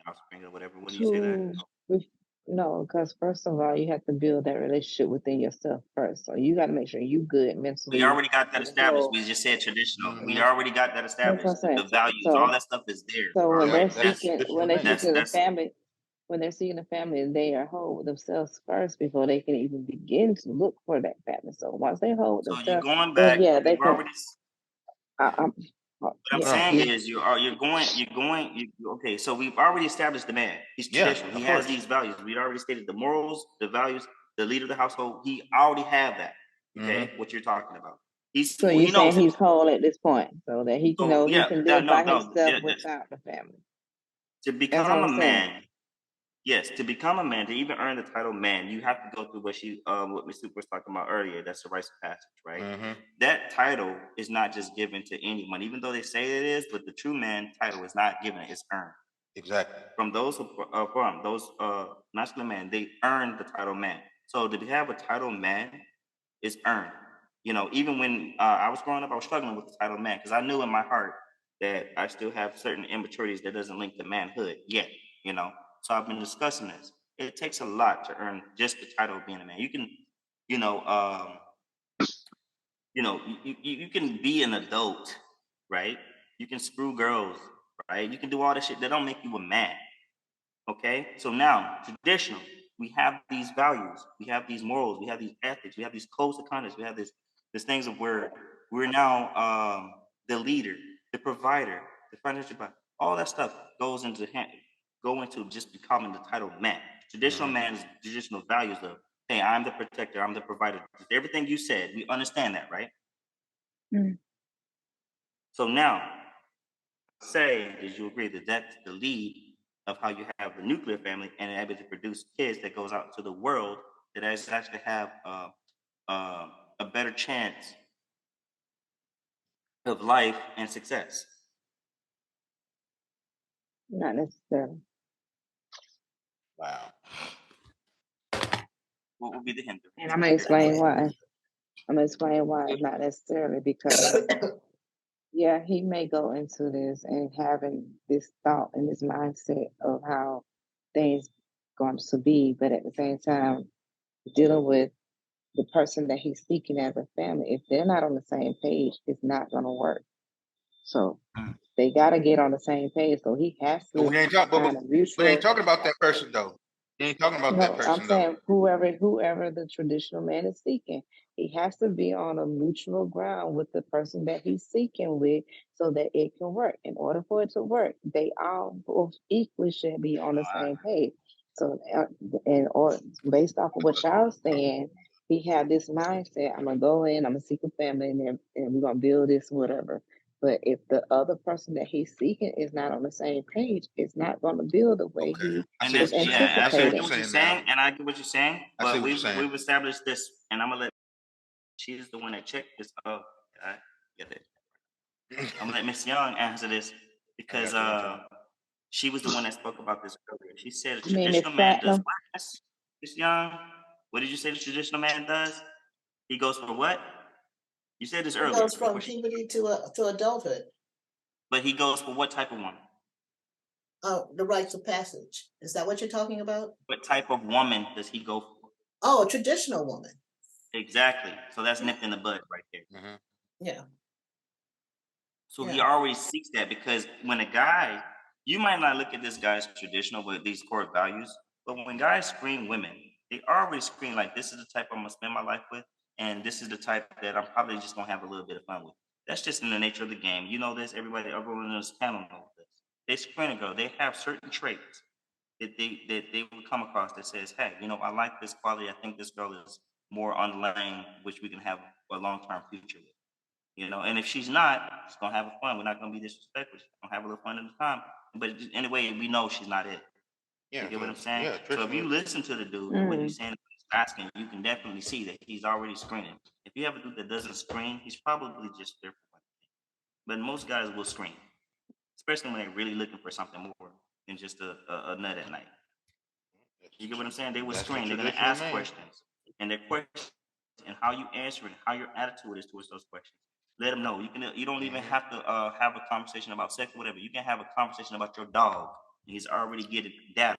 offspring or whatever. Wouldn't you say that? to no, because first of all, you have to build that relationship within yourself first. So you got to make sure you good We mentally. already got that established. So We just said traditional. We Mm-hmm. already got that that's what established. I'm saying. The values, all So that stuff is there. So All when right. they're Right. That's That's seeking, traditional when they're man. that's seeking a that's family, when they're seeking a family, they are whole with themselves first before they can even begin to look for that family. So once they hold so you're themselves, going then back. yeah, they You've can. already. I'm, What I'm yeah, saying is okay. So we've already established the man. He's Yeah, traditional. He of has course. these values. We already stated the morals, the values, the leader of the household. He already have that. Okay, Mm-hmm. what you're talking about. So he you're saying knows. he's whole at this point, so that he can So know he yeah, can that, live no, by no, himself that- that's- without the family. to That's what become a I'm saying. man. Yes, to become a man, to even earn the title man, you have to go through what Miss Super was talking about earlier. That's the rites of passage, right? Mm-hmm. That title is not just given to anyone, even though they say it is. But the true man title is not given; it's earned. Exactly. From those masculine men, they earn the title man. So to have a title man is earned. You know, even when I was growing up, I was struggling with the title man because I knew in my heart that I still have certain immaturities that doesn't link to manhood yet. You know, so I've been discussing this. It takes a lot to earn just the title of being a man. You can, you know, you can be an adult, right? You can screw girls, right? You can do all this shit that don't make you a man. Okay, so now traditional, we have these values, we have these morals, we have these ethics, we have these codes of conduct, we have this things of where we're now the leader, the provider, the financial provider. All that stuff goes into just becoming the title man. Traditional man is traditional values of, hey, I'm the protector, I'm the provider. Everything you said, we understand that, right? Mm. So now, say, did you agree that that's the lead of how you have the nuclear family and able to produce kids that goes out to the world that actually have a better chance of life and success? Not necessarily. Wow. What would be the hindrance? And I'm gonna explain why. I'm gonna explain why it's not necessarily because yeah, he may go into this and having this thought and this mindset of how things going to be, but at the same time, dealing with the person that he's seeking as a family, if they're not on the same page, it's not gonna work. So they gotta get on the same page. So he has But to we ain't find a mutual. talking about that person though. We ain't talking about that No, I'm person though. saying whoever the traditional man is seeking, he has to be on a mutual ground with the person that he's seeking with so that it can work. In order for it to work, they all both equally should be on the same page. So, or based off of what y'all saying, he had this mindset: I'm gonna go in, I'm gonna seek a family, and we're gonna build this, whatever. But if the other person that he's seeking is not on the same page, it's not going to build the way Okay. he I see is what you're saying. I get anticipating. what you're saying, and I get what you're saying. I see But what you're saying. we've established this, and I'm gonna let she's the one that checked this. Oh, I get it. I'm gonna let Miss Young answer this because she was the one that spoke about this earlier. She said a You mean Miss traditional man does Platinum? what? Miss Young, what did you say the traditional man does? He goes for what? You said this It earlier. goes from puberty to adulthood. But he goes for what type of woman? The rites of passage. Is that what you're talking about? What type of woman does he go for? Oh, a traditional woman. Exactly. So that's nipped in the bud right there. Mm-hmm. Yeah. So Yeah. he already seeks that because when a guy, you might not look at this guy's traditional with these core values, but when guys screen women, they already screen like this is the type I'm gonna spend my life with, and this is the type that I'm probably just gonna have a little bit of fun with. That's just in the nature of the game. You know this. Everyone in this panel knows this. They screen a girl. They have certain traits that they will come across that says, hey, you know, I like this quality. I think this girl is more on the lane which we can have a long-term future with. You know, and if she's not, she's gonna have fun. We're not gonna be disrespectful. She's gonna have a little fun at the time. But anyway, we know she's not it. Yeah. You get what I'm saying? Yeah. So if you listen to the dude, what he's saying, what he's asking, you can definitely see that he's already screening. If you have a dude that doesn't screen, he's probably just there for one thing. But most guys will screen, especially when they're really looking for something more than just a nut at night. You get what I'm saying? They will screen. They're gonna ask questions, and their questions and how you answer it, how your attitude is towards those questions. Let them know. You don't even have to have a conversation about sex or whatever. You can have a conversation about your dog. And he's already getting data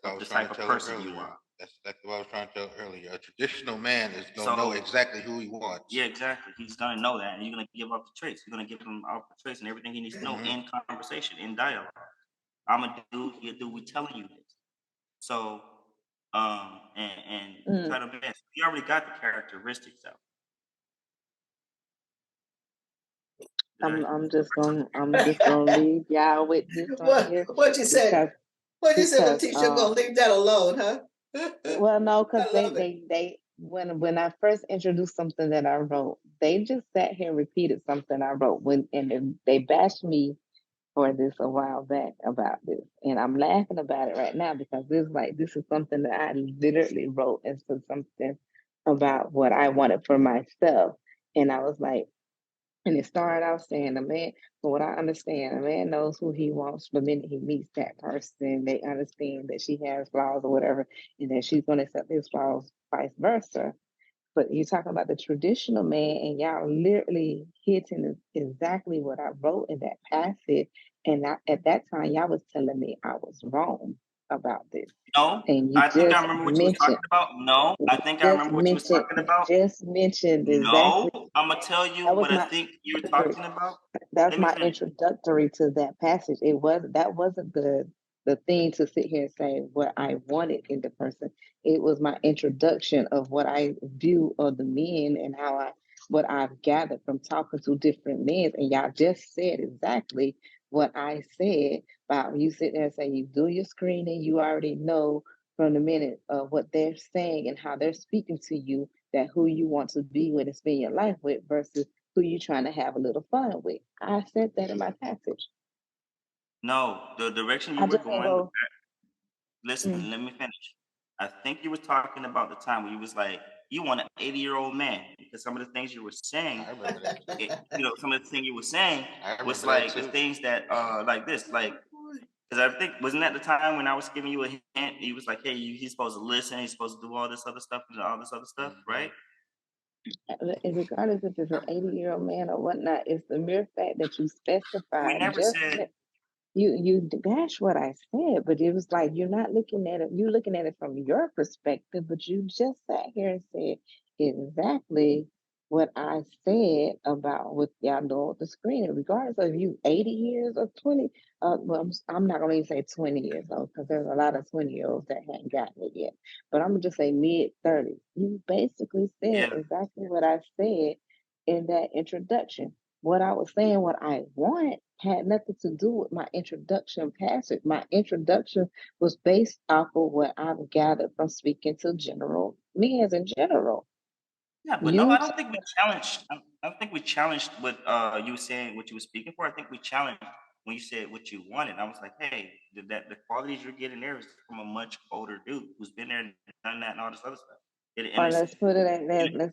of the type of person you are. That's what I was trying to tell earlier. A traditional man is gonna know exactly who he wants. Yeah, exactly. He's gonna know that, and you're gonna give up the traits. You're gonna give him up the traits and everything he needs to know in conversation, in dialogue. I'm a dude. He a dude. We telling you this. So, try to best. You already got the characteristics out. I'm just gonna leave y'all with this right here. What you said? What you said, Letitia? Gonna leave that alone, huh? Well, no, because I love they when I first introduced something that I wrote, they just sat here and repeated something I wrote and they bashed me for this a while back about this. And I'm laughing about it right now because this is something that I literally wrote and said something about what I wanted for myself. And I was like, and it started out saying a man, from what I understand, a man knows who he wants the minute he meets that person. They understand that she has flaws or whatever, and that she's going to accept his flaws, vice versa. But you're talking about the traditional man, and y'all literally hitting exactly what I wrote in that passage. And at that time, y'all was telling me I was wrong about this. No, And you I think I just remember what you was talking mentioned, about. No, I think I remember what you was talking about. just mentioned No, exactly. I'm gonna tell you That was what I my think you're talking about. that's Let me my finish. introductory to that passage. That wasn't the thing to sit here and say what I wanted in the person. It was my introduction of what I view of the men and what I've gathered from talking to different men. And y'all just said exactly what I said about you sit there and say you do your screening, you already know from the minute of what they're saying and how they're speaking to you that who you want to be with and spend your life with versus who you trying to have a little fun with. I said that in my passage. No, the direction you I were just didn't going with go. that. Listen, let me finish. I think you were talking about the time where you was like, you want an 80-year-old man because some of the things you were saying, I remember that. some of the things you were saying I was remember that like the too. things that like this, like because I think wasn't that the time when I was giving you a hint? He was like, hey, he's supposed to listen, he's supposed to do all this other stuff and all this other stuff, right? Regardless if it's an 80-year-old man or whatnot, it's the mere fact that you We specified never said you dash what I said, but it was like you're not looking at it, you're looking at it from your perspective, but you just sat here and said exactly what I said about what y'all doing with the screening, regardless of you 80 years or 20. Well, I'm not gonna even say 20 years old because there's a lot of 20-year-olds that hadn't gotten it yet. But I'm gonna just say mid-30s. You basically said yeah. exactly what I said in that introduction. What I was saying, what I want, had nothing to do with my introduction passage. My introduction was based off of what I've gathered from speaking to general men in general. Yeah, but no, You I don't think we challenged. I don't think we challenged what you were saying, what you were speaking for. I think we challenged when you said what you wanted. I was like, hey, the qualities you're getting there is from a much older dude who's been there and done that and all this other stuff. And or it's let's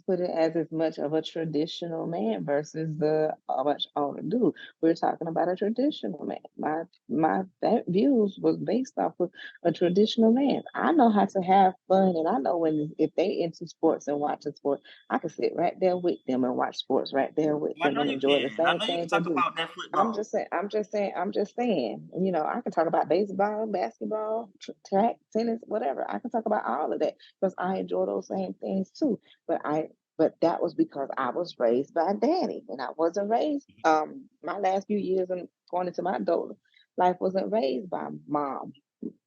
put it as much of a traditional man versus the much older dude. We're talking about a traditional man. My that views was based off of a traditional man. I know how to have fun, and I know when if they into sports and watching sports, I can sit right there with them and watch sports right there with I them know and you enjoy the can. I same know you can things they talk do. about that I'm football. just saying. I'm just saying. You know, I can talk about baseball, basketball, track, tennis, whatever. I can talk about all of that because I enjoy those same things too. But that was because I was raised by daddy, and I wasn't raised. My last few years and going into my adult life wasn't raised by mom.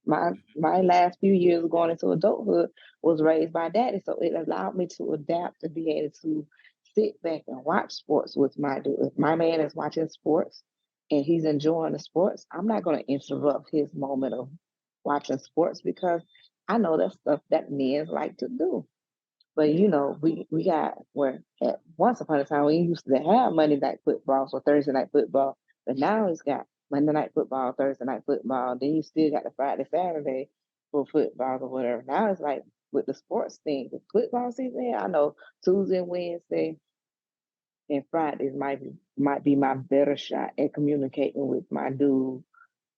My last few years going into adulthood was raised by daddy, so it allowed me to adapt to be able to sit back and watch sports with my dude. If my man is watching sports and he's enjoying the sports, I'm not going to interrupt his moment of watching sports because I know that's stuff that men like to do. But you know, we got where at once upon a time we used to have Monday night football, so Thursday night football, but now it's got Monday night football, Thursday night football. Then you still got the Friday, Saturday for football or whatever. Now it's like with the sports thing, the football season. I know Tuesday and Wednesday and Fridays might be my better shot at communicating with my dude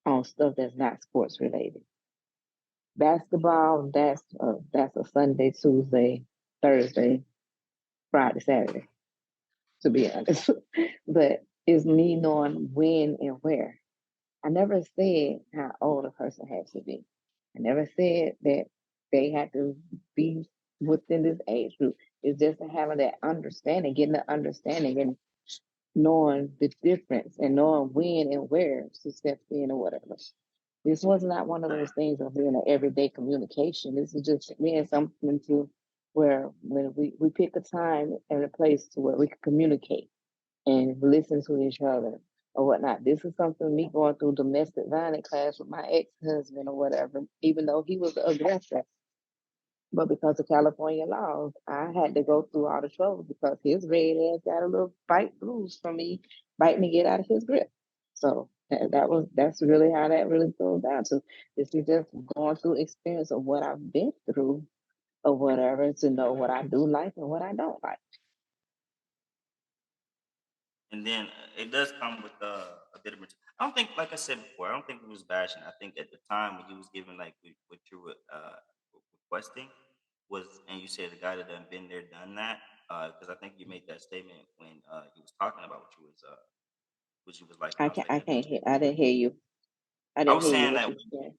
on stuff that's not sports related. Basketball, that's a Sunday, Tuesday, Thursday, Friday, Saturday, to be honest. But it's me knowing when and where. I never said how old a person has to be. I never said that they had to be within this age group. It's just having that understanding, getting the understanding and knowing the difference and knowing when and where to step in or whatever. This was not one of those things of being an everyday communication. This is just being something to where when we pick a time and a place to where we can communicate and listen to each other or whatnot. This is something me going through domestic violence class with my ex-husband or whatever, even though he was the aggressor. But because of California laws, I had to go through all the trouble because his red ass got a little bite bruise from me biting to get out of his grip. So that's really how that really goes down to. This is just going through experience of what I've been through or whatever to know what I do like and what I don't like. And then it does come with a bit of. I don't think, like I said before, I don't think it was bashing. I think at the time when you was giving like what you were requesting was, and you said the guy that done been there, done that. Because I think you made that statement when you was talking about what you was like. And I was like, I yeah, can't hear. I didn't hear you. I I didn't was hear you. saying What that. you said?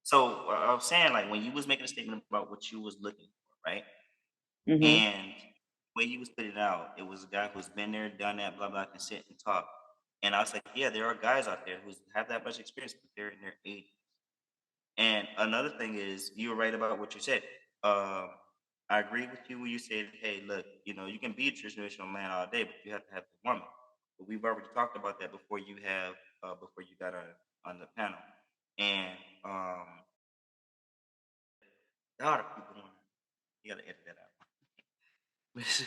So I was saying like when you was making a statement about what you was looking for, right? Mm-hmm. And the way you was putting it out, it was a guy who's been there, done that, blah blah, can sit and talk. And I was like, yeah, there are guys out there who have that much experience, but they're in their 80s. And another thing is, you were right about what you said. Um, I agree with you when you said, hey, look, you can be a traditional man all day, but you have to have the woman. But we've already talked about that before you got on the panel. And a lot of people want you gotta edit that out. Miss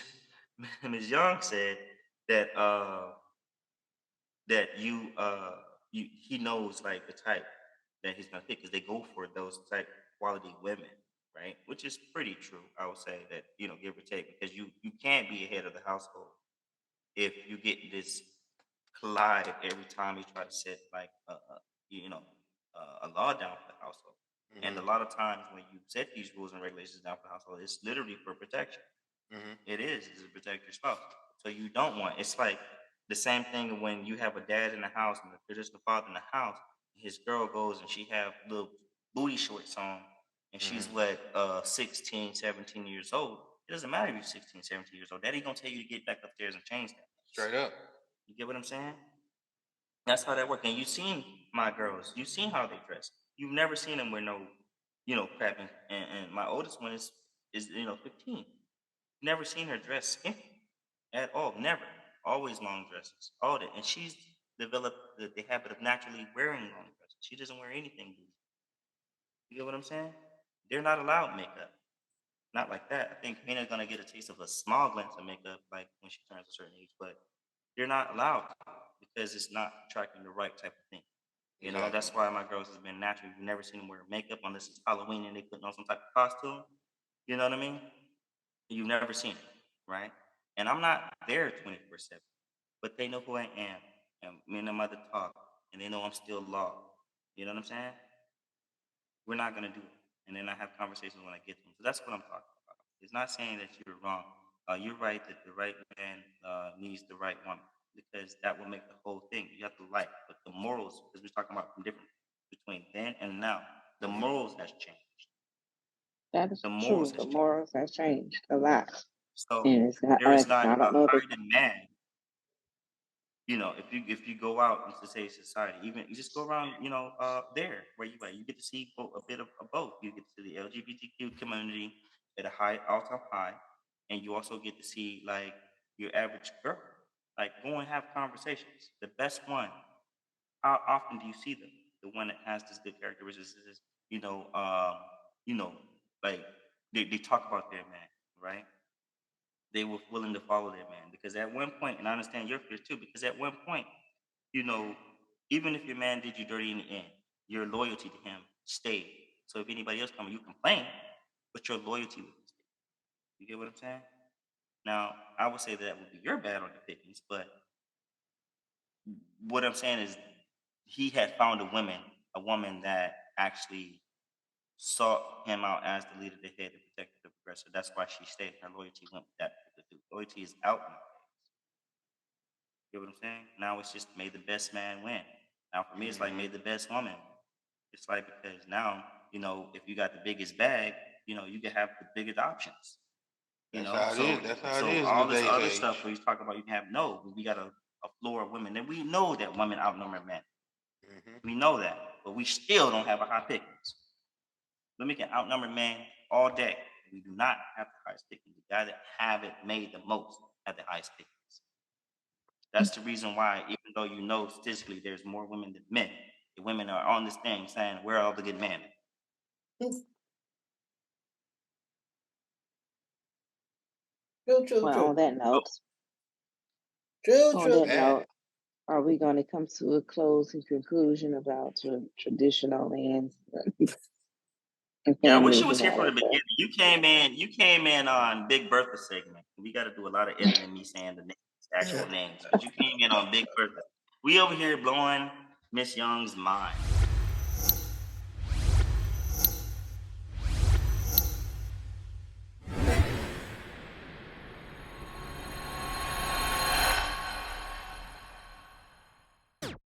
Ms. Young said that he knows like the type that he's gonna pick because they go for those type quality women, right? Which is pretty true. I would say that give or take, because you can't be a head of the household if you get this collide every time you try to set like you know a law down for the household. And a lot of times when you set these rules and regulations down for the household, it's literally for protection. It is to protect your spouse. So you don't want. It's like the same thing when you have a dad in the house and a traditional father in the house. His girl goes and she have little booty shorts on, and she's what 16, 17 years old. It doesn't matter if you're 16, 17 years old. Daddy gonna tell you to get back upstairs and change that. Straight up. You get what I'm saying? That's how that works. And you've seen my girls. You've seen how they dress. You've never seen them wear no, crap. And my oldest one is 15. Never seen her dress skimpy at all. Never. Always long dresses. All that. And she's developed the habit of naturally wearing long dresses. She doesn't wear anything loose. You get what I'm saying? They're not allowed makeup. Not like that. I think Hannah's gonna get a taste of a small glance of makeup like when she turns a certain age, but they're not allowed because it's not attracting the right type of thing. Exactly. That's why my girls has been natural. You've never seen them wear makeup unless it's Halloween and they putting on some type of costume. You know what I mean? You've never seen it, right? And I'm not there 24/7, but they know who I am, and me and the mother talk, and they know I'm still law. You know what I'm saying? We're not gonna do it, and then I have conversations when I get to them. So that's what I'm talking about. It's not saying that you're wrong. You're right that the right man needs the right woman because that will make the whole thing. You have to like, but the morals, because we're talking about from different between then and now, the morals has changed. That is The morals true. has The changed. morals has changed a lot, So and it's not. there is I not don't a know if higher it's demand. If you go out into today's society, even you just go around, there where you at, you get to see a bit of both. You get to see the LGBTQ community at a high, all-time high, and you also get to see like your average girl. Like go and have conversations. The best one. How often do you see them? The one that has this good characteristics is, you know, um, you know, like they talk about their man, right? They were willing to follow their man because at one point, and I understand your fears too, because at one point, you know, even if your man did you dirty in the end, your loyalty to him stayed. So if anybody else comes, you complain, but your loyalty would stay. You get what I'm saying? Now, I would say that would be your bad on the pickings, but what I'm saying is he had found a woman that actually sought him out as the leader, the head, the protector, the progressor. That's why she stayed. Her loyalty went with that particular dude. Loyalty is out now. You know what I'm saying? Now it's just made the best man win. Now for me, it's like made the best woman. It's like because now, if you got the biggest bag, you can have the biggest options. That's how it is. That's how it So is in all this today's other age. stuff where you talk about you can have no, we got a floor of women. And we know that women outnumber men. We know that, but we still don't have a high pickings. Women can outnumber men all day. We do not have the highest pickings. The guy that have it made the most have the highest pickings. That's the reason why, even though statistically there's more women than men, the women are on this thing saying, "Where are all the good men?" True, Well, on that note, on true. that Yeah. note, are we going to come to a closing conclusion about traditional men and Yeah, I wish families you was and here all from the that stuff? beginning. You came in on Big Bertha segment. We got to do a lot of editing, me saying the names, actual names, but you came in on Big Bertha. We over here blowing Miss Young's mind.